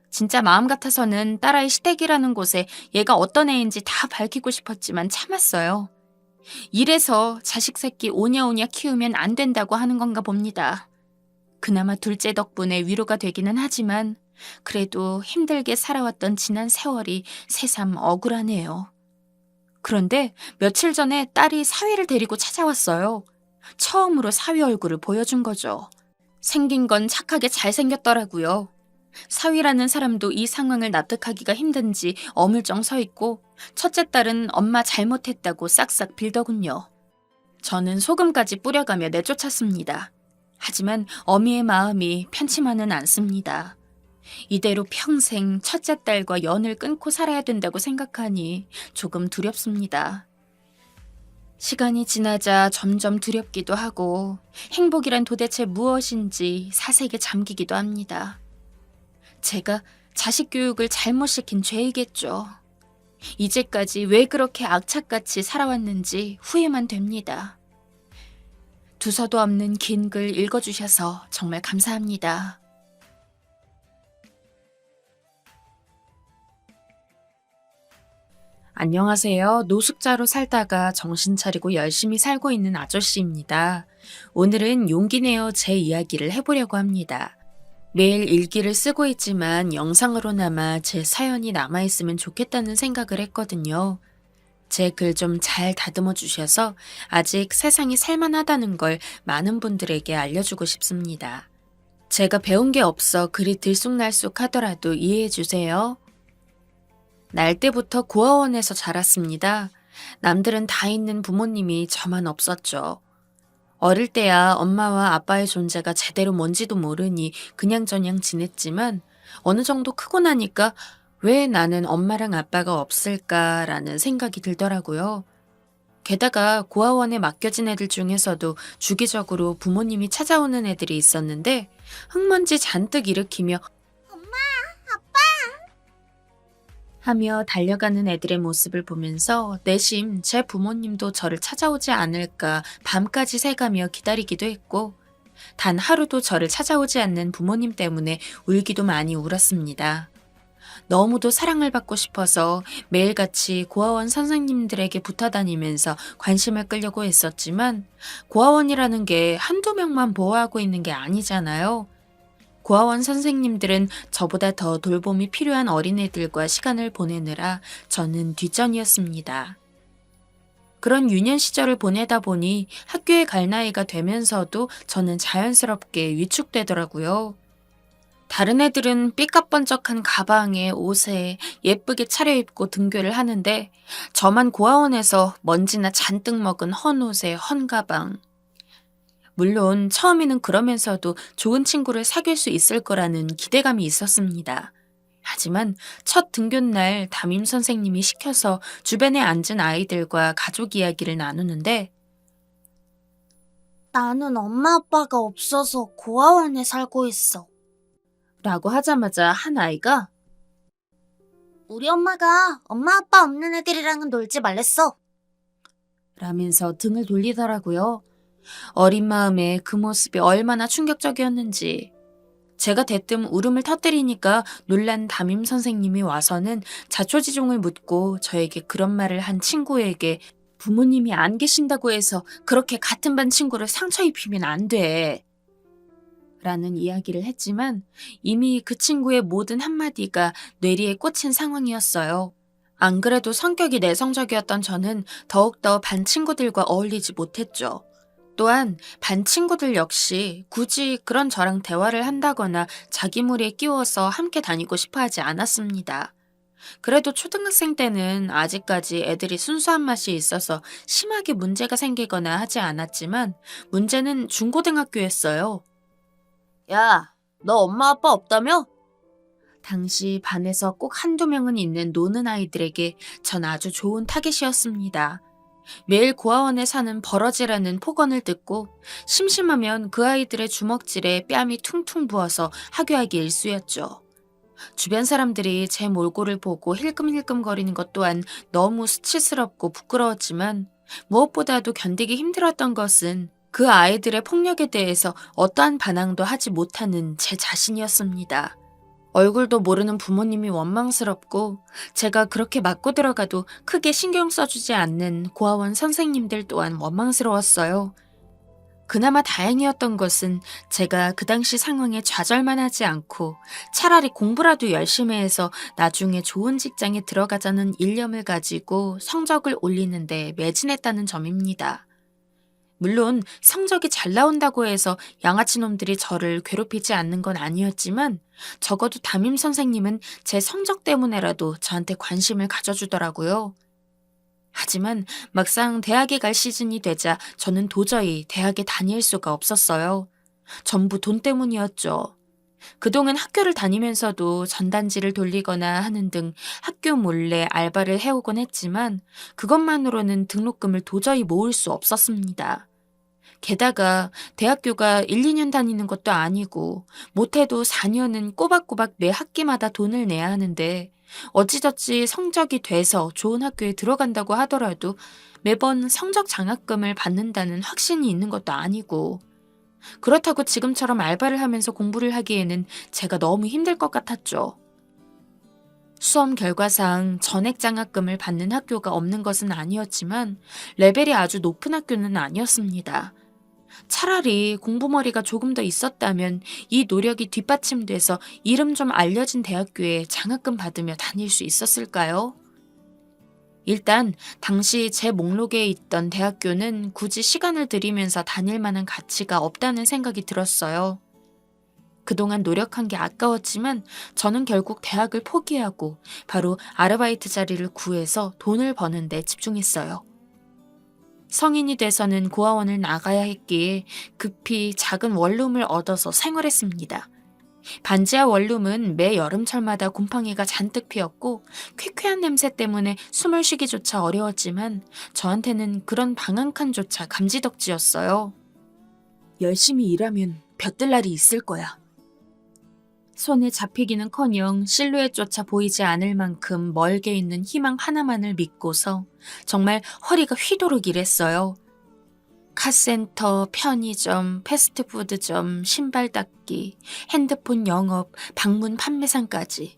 진짜 마음 같아서는 딸아이 시댁이라는 곳에 얘가 어떤 애인지 다 밝히고 싶었지만 참았어요. 이래서 자식 새끼 오냐오냐 키우면 안 된다고 하는 건가 봅니다. 그나마 둘째 덕분에 위로가 되기는 하지만 그래도 힘들게 살아왔던 지난 세월이 새삼 억울하네요. 그런데 며칠 전에 딸이 사위를 데리고 찾아왔어요. 처음으로 사위 얼굴을 보여준 거죠. 생긴 건 착하게 잘생겼더라고요. 사위라는 사람도 이 상황을 납득하기가 힘든지 어물쩡 서 있고 첫째 딸은 엄마 잘못했다고 싹싹 빌더군요. 저는 소금까지 뿌려가며 내쫓았습니다. 하지만 어미의 마음이 편치만은 않습니다. 이대로 평생 첫째 딸과 연을 끊고 살아야 된다고 생각하니 조금 두렵습니다. 시간이 지나자 점점 두렵기도 하고 행복이란 도대체 무엇인지 사색에 잠기기도 합니다. 제가 자식 교육을 잘못 시킨 죄이겠죠. 이제까지 왜 그렇게 악착같이 살아왔는지 후회만 됩니다. 두서도 없는 긴 글 읽어주셔서 정말 감사합니다. 안녕하세요. 노숙자로 살다가 정신 차리고 열심히 살고 있는 아저씨입니다. 오늘은 용기 내어 제 이야기를 해보려고 합니다. 매일 일기를 쓰고 있지만 영상으로나마 제 사연이 남아있으면 좋겠다는 생각을 했거든요. 제 글 좀 잘 다듬어 주셔서 아직 세상이 살만하다는 걸 많은 분들에게 알려주고 싶습니다. 제가 배운 게 없어 글이 들쑥날쑥 하더라도 이해해 주세요. 날 때부터 고아원에서 자랐습니다. 남들은 다 있는 부모님이 저만 없었죠. 어릴 때야 엄마와 아빠의 존재가 제대로 뭔지도 모르니 그냥저냥 지냈지만 어느 정도 크고 나니까 왜 나는 엄마랑 아빠가 없을까라는 생각이 들더라고요. 게다가 고아원에 맡겨진 애들 중에서도 주기적으로 부모님이 찾아오는 애들이 있었는데 흙먼지 잔뜩 일으키며 하며 달려가는 애들의 모습을 보면서 내심 제 부모님도 저를 찾아오지 않을까 밤까지 새가며 기다리기도 했고 단 하루도 저를 찾아오지 않는 부모님 때문에 울기도 많이 울었습니다. 너무도 사랑을 받고 싶어서 매일같이 고아원 선생님들에게 붙어 다니면서 관심을 끌려고 했었지만 고아원이라는 게 한두 명만 보호하고 있는 게 아니잖아요. 고아원 선생님들은 저보다 더 돌봄이 필요한 어린애들과 시간을 보내느라 저는 뒷전이었습니다. 그런 유년 시절을 보내다 보니 학교에 갈 나이가 되면서도 저는 자연스럽게 위축되더라고요. 다른 애들은 삐까번쩍한 가방에 옷에 예쁘게 차려입고 등교를 하는데 저만 고아원에서 먼지나 잔뜩 먹은 헌옷에 헌가방. 물론 처음에는 그러면서도 좋은 친구를 사귈 수 있을 거라는 기대감이 있었습니다. 하지만 첫 등교날 담임 선생님이 시켜서 주변에 앉은 아이들과 가족 이야기를 나누는데 나는 엄마 아빠가 없어서 고아원에 살고 있어. 라고 하자마자 한 아이가 우리 엄마가 엄마 아빠 없는 애들이랑은 놀지 말랬어. 라면서 등을 돌리더라고요. 어린 마음에 그 모습이 얼마나 충격적이었는지. 제가 대뜸 울음을 터뜨리니까 놀란 담임 선생님이 와서는 자초지종을 묻고 저에게 그런 말을 한 친구에게 부모님이 안 계신다고 해서 그렇게 같은 반 친구를 상처 입히면 안 돼. 라는 이야기를 했지만 이미 그 친구의 모든 한마디가 뇌리에 꽂힌 상황이었어요. 안 그래도 성격이 내성적이었던 저는 더욱더 반 친구들과 어울리지 못했죠. 또한 반 친구들 역시 굳이 그런 저랑 대화를 한다거나 자기 무리에 끼워서 함께 다니고 싶어 하지 않았습니다. 그래도 초등학생 때는 아직까지 애들이 순수한 맛이 있어서 심하게 문제가 생기거나 하지 않았지만 문제는 중고등학교였어요. 야, 너 엄마 아빠 없다며? 당시 반에서 꼭 한두 명은 있는 노는 아이들에게 전 아주 좋은 타겟이었습니다. 매일 고아원에 사는 버러지라는 폭언을 듣고 심심하면 그 아이들의 주먹질에 뺨이 퉁퉁 부어서 하교하기 일쑤였죠. 주변 사람들이 제 몰골을 보고 힐끔힐끔거리는 것 또한 너무 수치스럽고 부끄러웠지만 무엇보다도 견디기 힘들었던 것은 그 아이들의 폭력에 대해서 어떠한 반항도 하지 못하는 제 자신이었습니다. 얼굴도 모르는 부모님이 원망스럽고 제가 그렇게 맞고 들어가도 크게 신경 써주지 않는 고아원 선생님들 또한 원망스러웠어요. 그나마 다행이었던 것은 제가 그 당시 상황에 좌절만 하지 않고 차라리 공부라도 열심히 해서 나중에 좋은 직장에 들어가자는 일념을 가지고 성적을 올리는 데 매진했다는 점입니다. 물론 성적이 잘 나온다고 해서 양아치 놈들이 저를 괴롭히지 않는 건 아니었지만 적어도 담임 선생님은 제 성적 때문에라도 저한테 관심을 가져주더라고요. 하지만 막상 대학에 갈 시즌이 되자 저는 도저히 대학에 다닐 수가 없었어요. 전부 돈 때문이었죠. 그동안 학교를 다니면서도 전단지를 돌리거나 하는 등 학교 몰래 알바를 해오곤 했지만 그것만으로는 등록금을 도저히 모을 수 없었습니다. 게다가 대학교가 1, 2년 다니는 것도 아니고 못해도 4년은 꼬박꼬박 매 학기마다 돈을 내야 하는데 어찌저찌 성적이 돼서 좋은 학교에 들어간다고 하더라도 매번 성적 장학금을 받는다는 확신이 있는 것도 아니고 그렇다고 지금처럼 알바를 하면서 공부를 하기에는 제가 너무 힘들 것 같았죠. 수험 결과상 전액 장학금을 받는 학교가 없는 것은 아니었지만 레벨이 아주 높은 학교는 아니었습니다. 차라리 공부머리가 조금 더 있었다면 이 노력이 뒷받침돼서 이름 좀 알려진 대학교에 장학금 받으며 다닐 수 있었을까요? 일단 당시 제 목록에 있던 대학교는 굳이 시간을 들이면서 다닐 만한 가치가 없다는 생각이 들었어요. 그동안 노력한 게 아까웠지만 저는 결국 대학을 포기하고 바로 아르바이트 자리를 구해서 돈을 버는 데 집중했어요. 성인이 돼서는 고아원을 나가야 했기에 급히 작은 원룸을 얻어서 생활했습니다. 반지하 원룸은 매 여름철마다 곰팡이가 잔뜩 피었고 쾌쾌한 냄새 때문에 숨을 쉬기조차 어려웠지만 저한테는 그런 방한칸조차 감지덕지였어요. 열심히 일하면 볕들 날이 있을 거야. 손에 잡히기는커녕 실루엣조차 보이지 않을 만큼 멀게 있는 희망 하나만을 믿고서 정말 허리가 휘도록 일했어요. 카센터, 편의점, 패스트푸드점, 신발 닦기, 핸드폰 영업, 방문 판매상까지.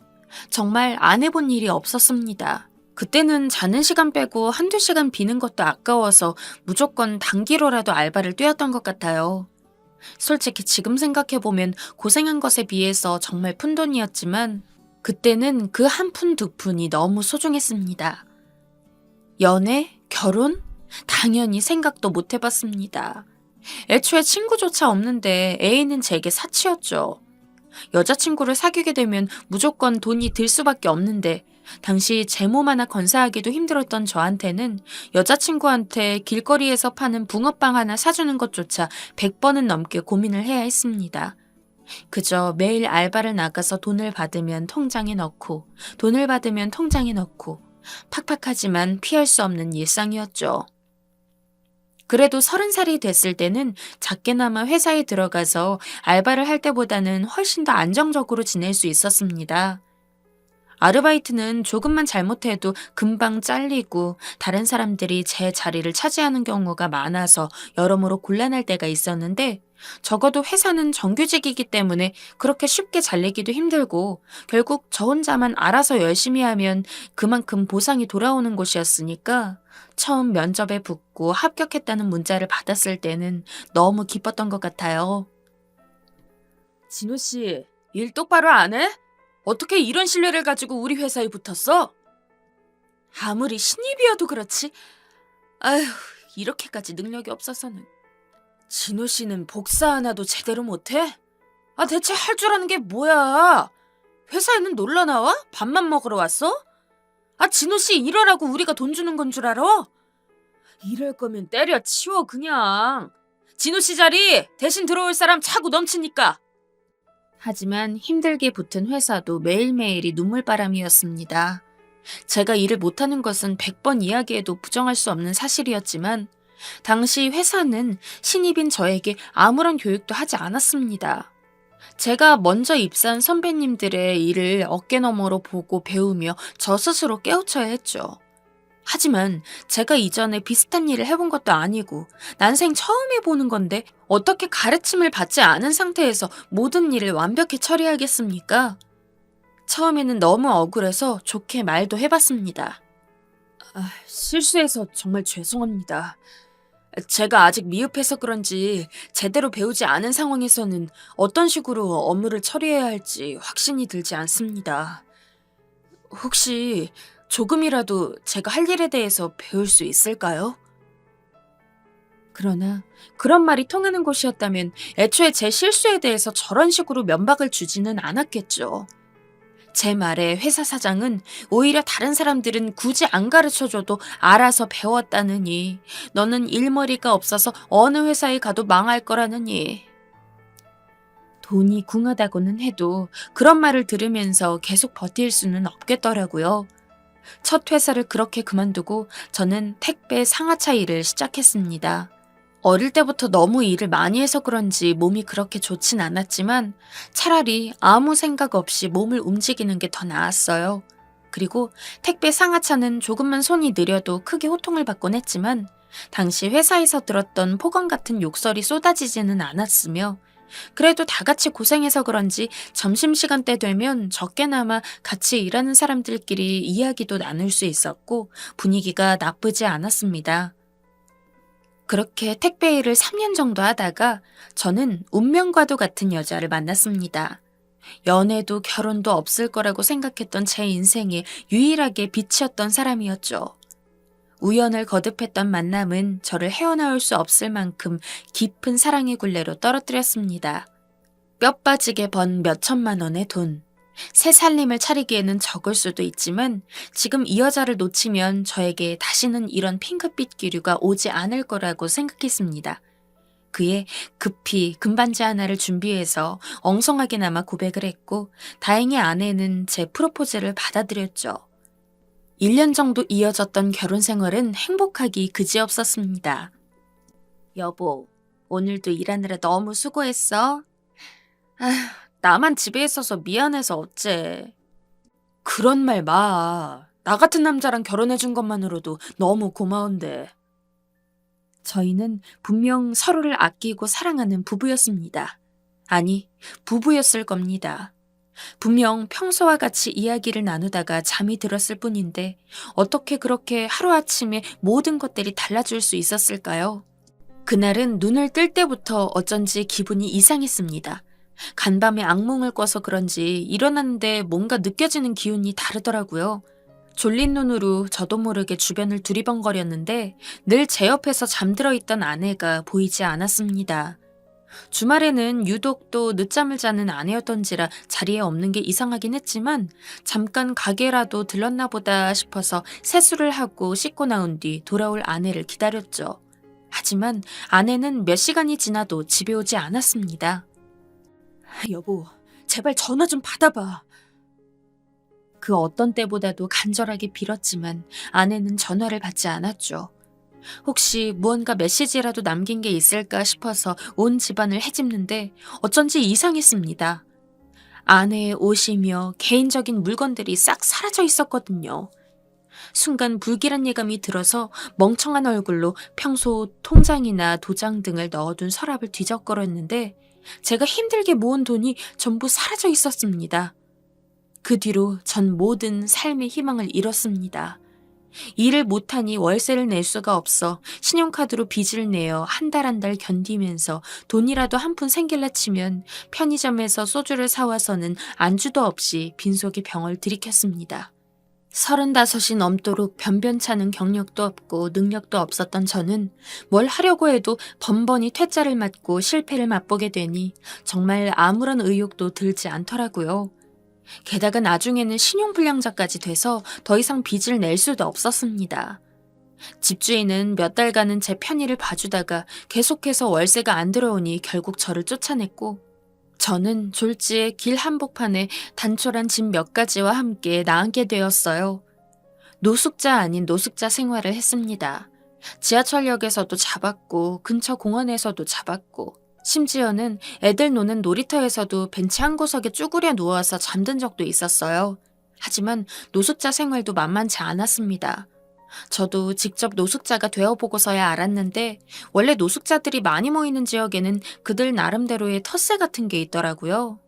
정말 안 해본 일이 없었습니다. 그때는 자는 시간 빼고 한두 시간 비는 것도 아까워서 무조건 단기로라도 알바를 뛰었던 것 같아요. 솔직히 지금 생각해보면 고생한 것에 비해서 정말 푼돈이었지만 그때는 그 한 푼 두 푼이 너무 소중했습니다. 연애? 결혼? 당연히 생각도 못 해봤습니다. 애초에 친구조차 없는데 애인은 제게 사치였죠. 여자친구를 사귀게 되면 무조건 돈이 들 수밖에 없는데 당시 제 몸 하나 건사하기도 힘들었던 저한테는 여자친구한테 길거리에서 파는 붕어빵 하나 사주는 것조차 100번은 넘게 고민을 해야 했습니다. 그저 매일 알바를 나가서 돈을 받으면 통장에 넣고 돈을 받으면 통장에 넣고 팍팍하지만 피할 수 없는 일상이었죠. 그래도 30살이 됐을 때는 작게나마 회사에 들어가서 알바를 할 때보다는 훨씬 더 안정적으로 지낼 수 있었습니다. 아르바이트는 조금만 잘못해도 금방 잘리고 다른 사람들이 제 자리를 차지하는 경우가 많아서 여러모로 곤란할 때가 있었는데 적어도 회사는 정규직이기 때문에 그렇게 쉽게 잘리기도 힘들고 결국 저 혼자만 알아서 열심히 하면 그만큼 보상이 돌아오는 곳이었으니까 처음 면접에 붙고 합격했다는 문자를 받았을 때는 너무 기뻤던 것 같아요. 진호 씨, 일 똑바로 안 해? 어떻게 이런 신뢰를 가지고 우리 회사에 붙었어? 아무리 신입이어도 그렇지. 아휴, 이렇게까지 능력이 없어서는. 진호 씨는 복사 하나도 제대로 못해? 아, 대체 할 줄 아는 게 뭐야? 회사에는 놀러 나와? 밥만 먹으러 왔어? 아, 진호 씨 일하라고 우리가 돈 주는 건 줄 알아? 이럴 거면 때려치워 그냥. 진호 씨 자리 대신 들어올 사람 차고 넘치니까. 하지만 힘들게 붙은 회사도 매일매일이 눈물바람이었습니다. 제가 일을 못하는 것은 100번 이야기해도 부정할 수 없는 사실이었지만 당시 회사는 신입인 저에게 아무런 교육도 하지 않았습니다. 제가 먼저 입사한 선배님들의 일을 어깨너머로 보고 배우며 저 스스로 깨우쳐야 했죠. 하지만 제가 이전에 비슷한 일을 해본 것도 아니고 난생 처음 해보는 건데 어떻게 가르침을 받지 않은 상태에서 모든 일을 완벽히 처리하겠습니까? 처음에는 너무 억울해서 좋게 말도 해봤습니다. 실수해서 정말 죄송합니다. 제가 아직 미흡해서 그런지 제대로 배우지 않은 상황에서는 어떤 식으로 업무를 처리해야 할지 확신이 들지 않습니다. 혹시 조금이라도 제가 할 일에 대해서 배울 수 있을까요? 그러나 그런 말이 통하는 곳이었다면 애초에 제 실수에 대해서 저런 식으로 면박을 주지는 않았겠죠. 제 말에 회사 사장은 오히려 다른 사람들은 굳이 안 가르쳐줘도 알아서 배웠다느니 너는 일머리가 없어서 어느 회사에 가도 망할 거라느니. 돈이 궁하다고는 해도 그런 말을 들으면서 계속 버틸 수는 없겠더라고요. 첫 회사를 그렇게 그만두고 저는 택배 상하차 일을 시작했습니다. 어릴 때부터 너무 일을 많이 해서 그런지 몸이 그렇게 좋진 않았지만 차라리 아무 생각 없이 몸을 움직이는 게 더 나았어요. 그리고 택배 상하차는 조금만 손이 느려도 크게 호통을 받곤 했지만 당시 회사에서 들었던 폭언 같은 욕설이 쏟아지지는 않았으며 그래도 다 같이 고생해서 그런지 점심시간 때 되면 적게나마 같이 일하는 사람들끼리 이야기도 나눌 수 있었고 분위기가 나쁘지 않았습니다. 그렇게 택배 일을 3년 정도 하다가 저는 운명과도 같은 여자를 만났습니다. 연애도 결혼도 없을 거라고 생각했던 제 인생에 유일하게 빛이었던 사람이었죠. 우연을 거듭했던 만남은 저를 헤어나올 수 없을 만큼 깊은 사랑의 굴레로 떨어뜨렸습니다. 뼈 빠지게 번 몇천만 원의 돈. 새 살림을 차리기에는 적을 수도 있지만 지금 이 여자를 놓치면 저에게 다시는 이런 핑크빛 기류가 오지 않을 거라고 생각했습니다. 그에 급히 금반지 하나를 준비해서 엉성하게나마 고백을 했고 다행히 아내는 제 프로포즈를 받아들였죠. 1년 정도 이어졌던 결혼 생활은 행복하기 그지없었습니다. 여보, 오늘도 일하느라 너무 수고했어. 아휴, 나만 집에 있어서 미안해서 어째. 그런 말 마. 나 같은 남자랑 결혼해준 것만으로도 너무 고마운데. 저희는 분명 서로를 아끼고 사랑하는 부부였습니다. 아니, 부부였을 겁니다. 분명 평소와 같이 이야기를 나누다가 잠이 들었을 뿐인데 어떻게 그렇게 하루아침에 모든 것들이 달라질 수 있었을까요? 그날은 눈을 뜰 때부터 어쩐지 기분이 이상했습니다. 간밤에 악몽을 꿔서 그런지 일어났는데 뭔가 느껴지는 기운이 다르더라고요. 졸린 눈으로 저도 모르게 주변을 두리번거렸는데 늘 제 옆에서 잠들어 있던 아내가 보이지 않았습니다. 주말에는 유독 또 늦잠을 자는 아내였던지라 자리에 없는 게 이상하긴 했지만 잠깐 가게라도 들렀나 보다 싶어서 세수를 하고 씻고 나온 뒤 돌아올 아내를 기다렸죠. 하지만 아내는 몇 시간이 지나도 집에 오지 않았습니다. 여보, 제발 전화 좀 받아봐. 그 어떤 때보다도 간절하게 빌었지만 아내는 전화를 받지 않았죠. 혹시 무언가 메시지라도 남긴 게 있을까 싶어서 온 집안을 헤집는데 어쩐지 이상했습니다. 아내의 옷이며 개인적인 물건들이 싹 사라져 있었거든요. 순간 불길한 예감이 들어서 멍청한 얼굴로 평소 통장이나 도장 등을 넣어둔 서랍을 뒤적거렸는데 제가 힘들게 모은 돈이 전부 사라져 있었습니다. 그 뒤로 전 모든 삶의 희망을 잃었습니다. 일을 못하니 월세를 낼 수가 없어 신용카드로 빚을 내어 한 달 한 달 견디면서 돈이라도 한 푼 생길라 치면 편의점에서 소주를 사와서는 안주도 없이 빈속에 병을 들이켰습니다. 35이 넘도록 변변찮은 경력도 없고 능력도 없었던 저는 뭘 하려고 해도 번번이 퇴짜를 맞고 실패를 맛보게 되니 정말 아무런 의욕도 들지 않더라고요. 게다가 나중에는 신용불량자까지 돼서 더 이상 빚을 낼 수도 없었습니다. 집주인은 몇 달간은 제 편의를 봐주다가 계속해서 월세가 안 들어오니 결국 저를 쫓아냈고 저는 졸지에 길 한복판에 단촐한 집 몇 가지와 함께 나앉게 되었어요. 노숙자 아닌 노숙자 생활을 했습니다. 지하철역에서도 잡았고 근처 공원에서도 잡았고 심지어는 애들 노는 놀이터에서도 벤치 한 구석에 쭈그려 누워서 잠든 적도 있었어요. 하지만 노숙자 생활도 만만치 않았습니다. 저도 직접 노숙자가 되어보고서야 알았는데 원래 노숙자들이 많이 모이는 지역에는 그들 나름대로의 텃세 같은 게 있더라고요.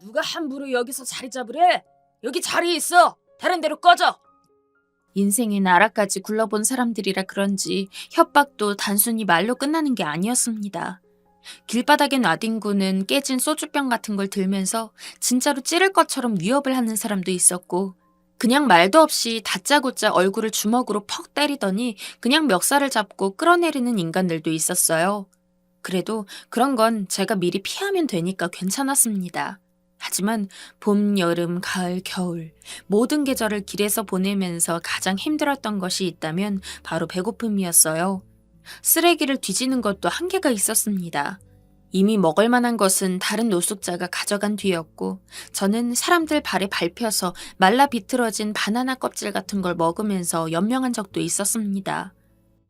누가 함부로 여기서 자리 잡으래? 여기 자리 있어! 다른 데로 꺼져! 인생의 나라까지 굴러본 사람들이라 그런지 협박도 단순히 말로 끝나는 게 아니었습니다. 길바닥에 놔뒹구는 깨진 소주병 같은 걸 들면서 진짜로 찌를 것처럼 위협을 하는 사람도 있었고 그냥 말도 없이 다짜고짜 얼굴을 주먹으로 퍽 때리더니 그냥 멱살을 잡고 끌어내리는 인간들도 있었어요. 그래도 그런 건 제가 미리 피하면 되니까 괜찮았습니다. 하지만 봄, 여름, 가을, 겨울 모든 계절을 길에서 보내면서 가장 힘들었던 것이 있다면 바로 배고픔이었어요. 쓰레기를 뒤지는 것도 한계가 있었습니다. 이미 먹을 만한 것은 다른 노숙자가 가져간 뒤였고 저는 사람들 발에 밟혀서 말라 비틀어진 바나나 껍질 같은 걸 먹으면서 연명한 적도 있었습니다.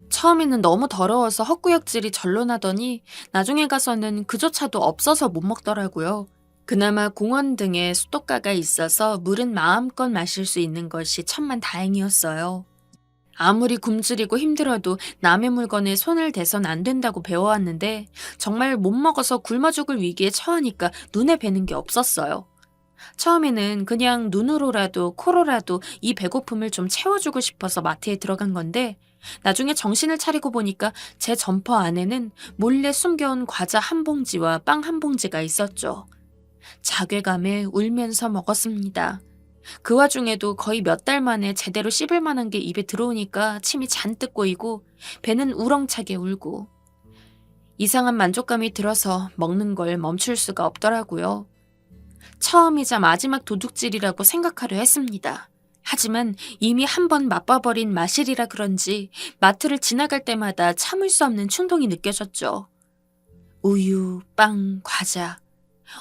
처음에는 너무 더러워서 헛구역질이 절로 나더니 나중에 가서는 그조차도 없어서 못 먹더라고요. 그나마 공원 등에 수도가가 있어서 물은 마음껏 마실 수 있는 것이 천만 다행이었어요. 아무리 굶주리고 힘들어도 남의 물건에 손을 대선 안 된다고 배워왔는데 정말 못 먹어서 굶어 죽을 위기에 처하니까 눈에 뵈는 게 없었어요. 처음에는 그냥 눈으로라도 코로라도 이 배고픔을 좀 채워주고 싶어서 마트에 들어간 건데 나중에 정신을 차리고 보니까 제 점퍼 안에는 몰래 숨겨온 과자 한 봉지와 빵 한 봉지가 있었죠. 자괴감에 울면서 먹었습니다. 그 와중에도 거의 몇 달 만에 제대로 씹을 만한 게 입에 들어오니까 침이 잔뜩 고이고 배는 우렁차게 울고 이상한 만족감이 들어서 먹는 걸 멈출 수가 없더라고요. 처음이자 마지막 도둑질이라고 생각하려 했습니다. 하지만 이미 한 번 맛봐버린 마실이라 그런지 마트를 지나갈 때마다 참을 수 없는 충동이 느껴졌죠. 우유, 빵, 과자.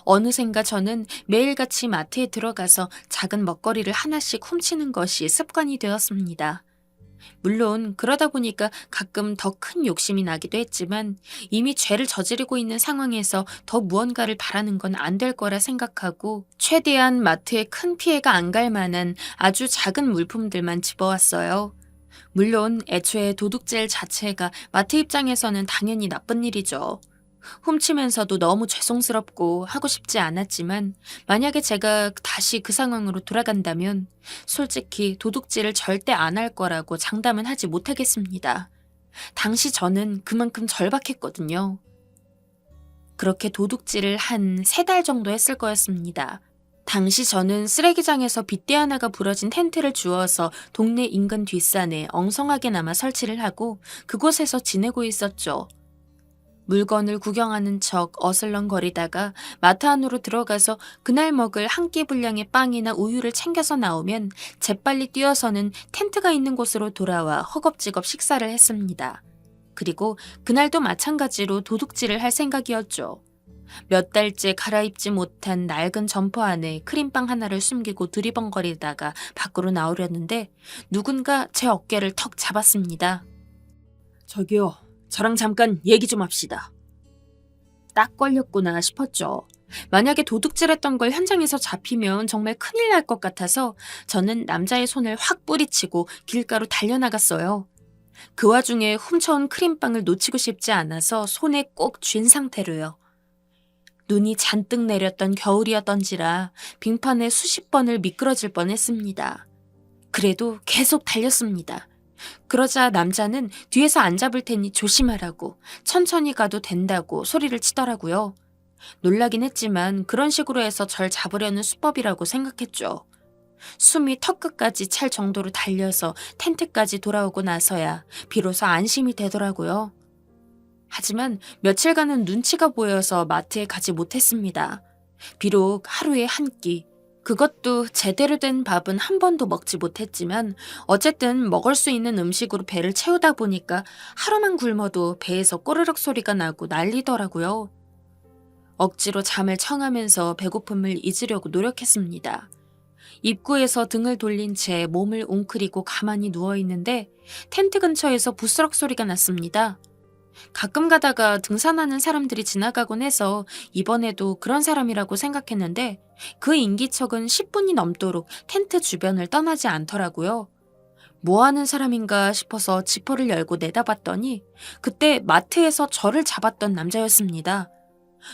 어느샌가 저는 매일같이 마트에 들어가서 작은 먹거리를 하나씩 훔치는 것이 습관이 되었습니다. 물론 그러다 보니까 가끔 더 큰 욕심이 나기도 했지만 이미 죄를 저지르고 있는 상황에서 더 무언가를 바라는 건 안 될 거라 생각하고 최대한 마트에 큰 피해가 안 갈 만한 아주 작은 물품들만 집어왔어요. 물론 애초에 도둑질 자체가 마트 입장에서는 당연히 나쁜 일이죠. 훔치면서도 너무 죄송스럽고 하고 싶지 않았지만 만약에 제가 다시 그 상황으로 돌아간다면 솔직히 도둑질을 절대 안 할 거라고 장담은 하지 못하겠습니다. 당시 저는 그만큼 절박했거든요. 그렇게 도둑질을 한 3달 정도 했을 거였습니다. 당시 저는 쓰레기장에서 빗대 하나가 부러진 텐트를 주워서 동네 인근 뒷산에 엉성하게나마 설치를 하고 그곳에서 지내고 있었죠. 물건을 구경하는 척 어슬렁거리다가 마트 안으로 들어가서 그날 먹을 한 끼 분량의 빵이나 우유를 챙겨서 나오면 재빨리 뛰어서는 텐트가 있는 곳으로 돌아와 허겁지겁 식사를 했습니다. 그리고 그날도 마찬가지로 도둑질을 할 생각이었죠. 몇 달째 갈아입지 못한 낡은 점퍼 안에 크림빵 하나를 숨기고 두리번거리다가 밖으로 나오려는데 누군가 제 어깨를 턱 잡았습니다. 저기요. 저랑 잠깐 얘기 좀 합시다. 딱 걸렸구나 싶었죠. 만약에 도둑질했던 걸 현장에서 잡히면 정말 큰일 날 것 같아서 저는 남자의 손을 확 뿌리치고 길가로 달려나갔어요. 그 와중에 훔쳐온 크림빵을 놓치고 싶지 않아서 손에 꼭 쥔 상태로요. 눈이 잔뜩 내렸던 겨울이었던지라 빙판에 수십 번을 미끄러질 뻔했습니다. 그래도 계속 달렸습니다. 그러자 남자는 뒤에서 안 잡을 테니 조심하라고 천천히 가도 된다고 소리를 치더라고요. 놀라긴 했지만 그런 식으로 해서 절 잡으려는 수법이라고 생각했죠. 숨이 턱끝까지 찰 정도로 달려서 텐트까지 돌아오고 나서야 비로소 안심이 되더라고요. 하지만 며칠간은 눈치가 보여서 마트에 가지 못했습니다. 비록 하루에 한 끼, 그것도 제대로 된 밥은 한 번도 먹지 못했지만 어쨌든 먹을 수 있는 음식으로 배를 채우다 보니까 하루만 굶어도 배에서 꼬르륵 소리가 나고 난리더라고요. 억지로 잠을 청하면서 배고픔을 잊으려고 노력했습니다. 입구에서 등을 돌린 채 몸을 웅크리고 가만히 누워있는데 텐트 근처에서 부스럭 소리가 났습니다. 가끔 가다가 등산하는 사람들이 지나가곤 해서 이번에도 그런 사람이라고 생각했는데 그 인기척은 10분이 넘도록 텐트 주변을 떠나지 않더라고요. 뭐 하는 사람인가 싶어서 지퍼를 열고 내다봤더니 그때 마트에서 저를 잡았던 남자였습니다.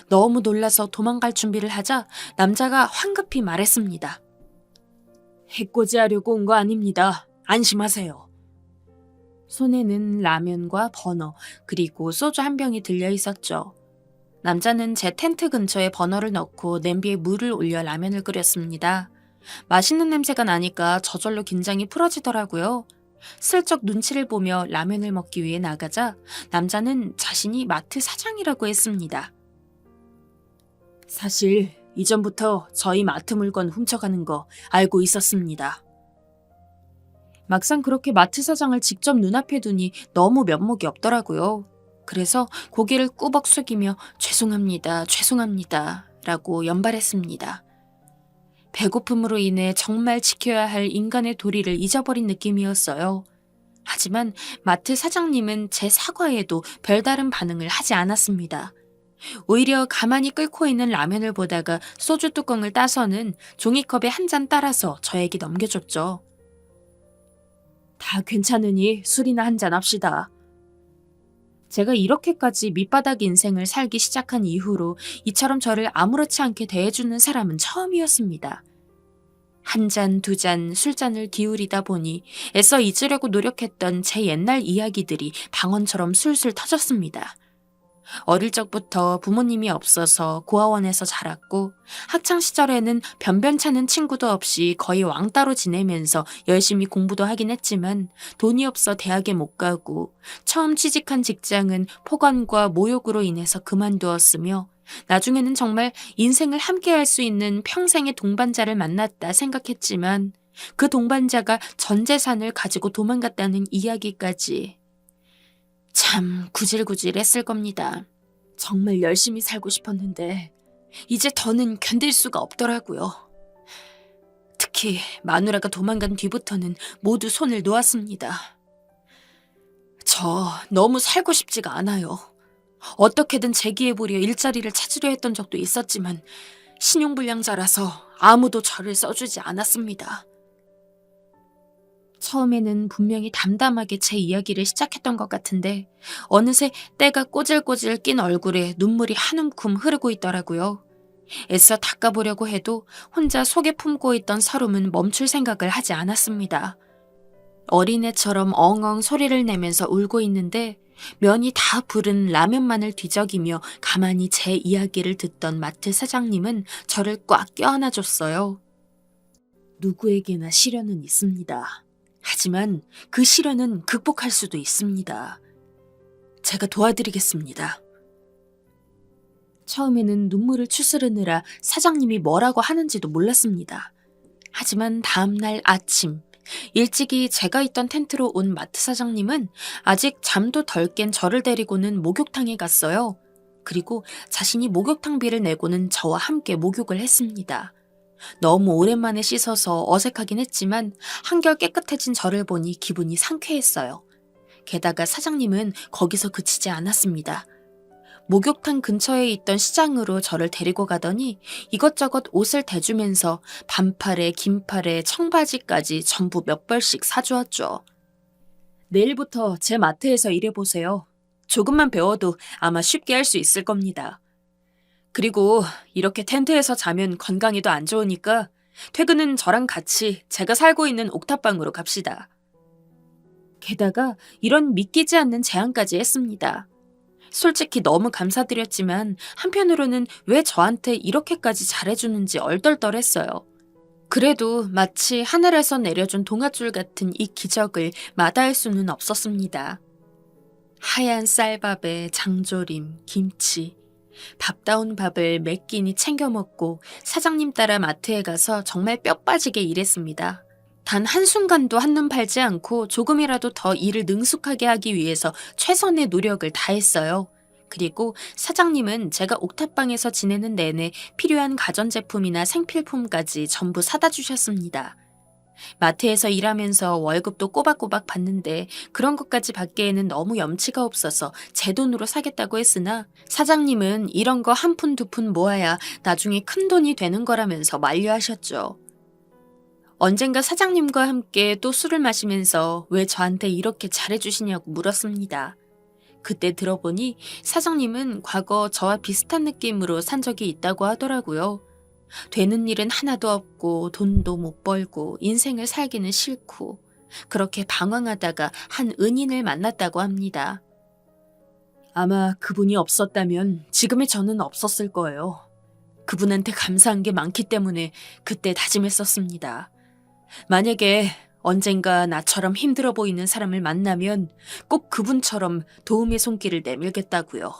너무 놀라서 도망갈 준비를 하자 남자가 황급히 말했습니다. 해코지하려고 온 거 아닙니다. 안심하세요. 손에는 라면과 버너 그리고 소주 한 병이 들려 있었죠. 남자는 제 텐트 근처에 버너를 넣고 냄비에 물을 올려 라면을 끓였습니다. 맛있는 냄새가 나니까 저절로 긴장이 풀어지더라고요. 슬쩍 눈치를 보며 라면을 먹기 위해 나가자 남자는 자신이 마트 사장이라고 했습니다. 사실 이전부터 저희 마트 물건 훔쳐가는 거 알고 있었습니다. 막상 그렇게 마트 사장을 직접 눈앞에 두니 너무 면목이 없더라고요. 그래서 고개를 꾸벅 숙이며 죄송합니다, 죄송합니다 라고 연발했습니다. 배고픔으로 인해 정말 지켜야 할 인간의 도리를 잊어버린 느낌이었어요. 하지만 마트 사장님은 제 사과에도 별다른 반응을 하지 않았습니다. 오히려 가만히 끓고 있는 라면을 보다가 소주 뚜껑을 따서는 종이컵에 한 잔 따라서 저에게 넘겨줬죠. 다 괜찮으니 술이나 한잔 합시다. 제가 이렇게까지 밑바닥 인생을 살기 시작한 이후로 이처럼 저를 아무렇지 않게 대해주는 사람은 처음이었습니다. 한 잔, 두 잔 술잔을 기울이다 보니 애써 잊으려고 노력했던 제 옛날 이야기들이 방언처럼 술술 터졌습니다. 어릴 적부터 부모님이 없어서 고아원에서 자랐고 학창 시절에는 변변찮은 친구도 없이 거의 왕따로 지내면서 열심히 공부도 하긴 했지만 돈이 없어 대학에 못 가고 처음 취직한 직장은 폭언과 모욕으로 인해서 그만두었으며 나중에는 정말 인생을 함께할 수 있는 평생의 동반자를 만났다 생각했지만 그 동반자가 전 재산을 가지고 도망갔다는 이야기까지 참 구질구질했을 겁니다. 정말 열심히 살고 싶었는데 이제 더는 견딜 수가 없더라고요. 특히 마누라가 도망간 뒤부터는 모두 손을 놓았습니다. 저 너무 살고 싶지가 않아요. 어떻게든 재기해보려 일자리를 찾으려 했던 적도 있었지만 신용불량자라서 아무도 저를 써주지 않았습니다. 처음에는 분명히 담담하게 제 이야기를 시작했던 것 같은데 어느새 때가 꼬질꼬질 낀 얼굴에 눈물이 한 움큼 흐르고 있더라고요. 애써 닦아보려고 해도 혼자 속에 품고 있던 서름은 멈출 생각을 하지 않았습니다. 어린애처럼 엉엉 소리를 내면서 울고 있는데 면이 다 부른 라면만을 뒤적이며 가만히 제 이야기를 듣던 마트 사장님은 저를 꽉 껴안아줬어요. 누구에게나 시련은 있습니다. 하지만 그 시련은 극복할 수도 있습니다. 제가 도와드리겠습니다. 처음에는 눈물을 추스르느라 사장님이 뭐라고 하는지도 몰랐습니다. 하지만 다음날 아침 일찍이 제가 있던 텐트로 온 마트 사장님은 아직 잠도 덜 깬 저를 데리고는 목욕탕에 갔어요. 그리고 자신이 목욕탕비를 내고는 저와 함께 목욕을 했습니다. 너무 오랜만에 씻어서 어색하긴 했지만 한결 깨끗해진 저를 보니 기분이 상쾌했어요. 게다가 사장님은 거기서 그치지 않았습니다. 목욕탕 근처에 있던 시장으로 저를 데리고 가더니 이것저것 옷을 대주면서 반팔에 긴팔에 청바지까지 전부 몇 벌씩 사주었죠. 내일부터 제 마트에서 일해보세요. 조금만 배워도 아마 쉽게 할 수 있을 겁니다. 그리고 이렇게 텐트에서 자면 건강에도 안 좋으니까 퇴근은 저랑 같이 제가 살고 있는 옥탑방으로 갑시다. 게다가 이런 믿기지 않는 제안까지 했습니다. 솔직히 너무 감사드렸지만 한편으로는 왜 저한테 이렇게까지 잘해주는지 얼떨떨했어요. 그래도 마치 하늘에서 내려준 동아줄 같은 이 기적을 마다할 수는 없었습니다. 하얀 쌀밥에 장조림, 김치, 밥다운 밥을 몇 끼니 챙겨 먹고 사장님 따라 마트에 가서 정말 뼈 빠지게 일했습니다. 단 한순간도 한눈 팔지 않고 조금이라도 더 일을 능숙하게 하기 위해서 최선의 노력을 다했어요. 그리고 사장님은 제가 옥탑방에서 지내는 내내 필요한 가전제품이나 생필품까지 전부 사다 주셨습니다. 마트에서 일하면서 월급도 꼬박꼬박 받는데 그런 것까지 받기에는 너무 염치가 없어서 제 돈으로 사겠다고 했으나 사장님은 이런 거 한 푼 두 푼 모아야 나중에 큰 돈이 되는 거라면서 만류하셨죠. 언젠가 사장님과 함께 또 술을 마시면서 왜 저한테 이렇게 잘해주시냐고 물었습니다. 그때 들어보니 사장님은 과거 저와 비슷한 느낌으로 산 적이 있다고 하더라고요. 되는 일은 하나도 없고 돈도 못 벌고 인생을 살기는 싫고 그렇게 방황하다가 한 은인을 만났다고 합니다. 아마 그분이 없었다면 지금의 저는 없었을 거예요. 그분한테 감사한 게 많기 때문에 그때 다짐했었습니다. 만약에 언젠가 나처럼 힘들어 보이는 사람을 만나면 꼭 그분처럼 도움의 손길을 내밀겠다고요.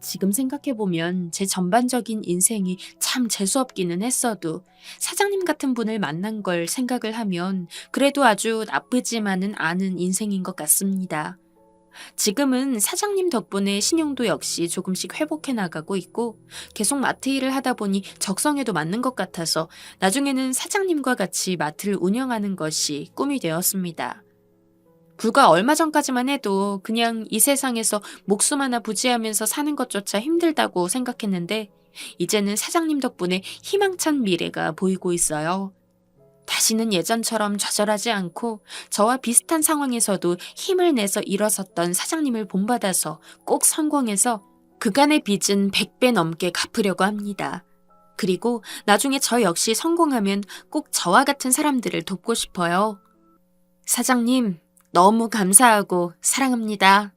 지금 생각해보면 제 전반적인 인생이 참 재수없기는 했어도 사장님 같은 분을 만난 걸 생각을 하면 그래도 아주 나쁘지만은 않은 인생인 것 같습니다. 지금은 사장님 덕분에 신용도 역시 조금씩 회복해 나가고 있고 계속 마트 일을 하다 보니 적성에도 맞는 것 같아서 나중에는 사장님과 같이 마트를 운영하는 것이 꿈이 되었습니다. 불과 얼마 전까지만 해도 그냥 이 세상에서 목숨 하나 부지하면서 사는 것조차 힘들다고 생각했는데 이제는 사장님 덕분에 희망찬 미래가 보이고 있어요. 다시는 예전처럼 좌절하지 않고 저와 비슷한 상황에서도 힘을 내서 일어섰던 사장님을 본받아서 꼭 성공해서 그간의 빚은 100배 넘게 갚으려고 합니다. 그리고 나중에 저 역시 성공하면 꼭 저와 같은 사람들을 돕고 싶어요. 사장님, 너무 감사하고 사랑합니다.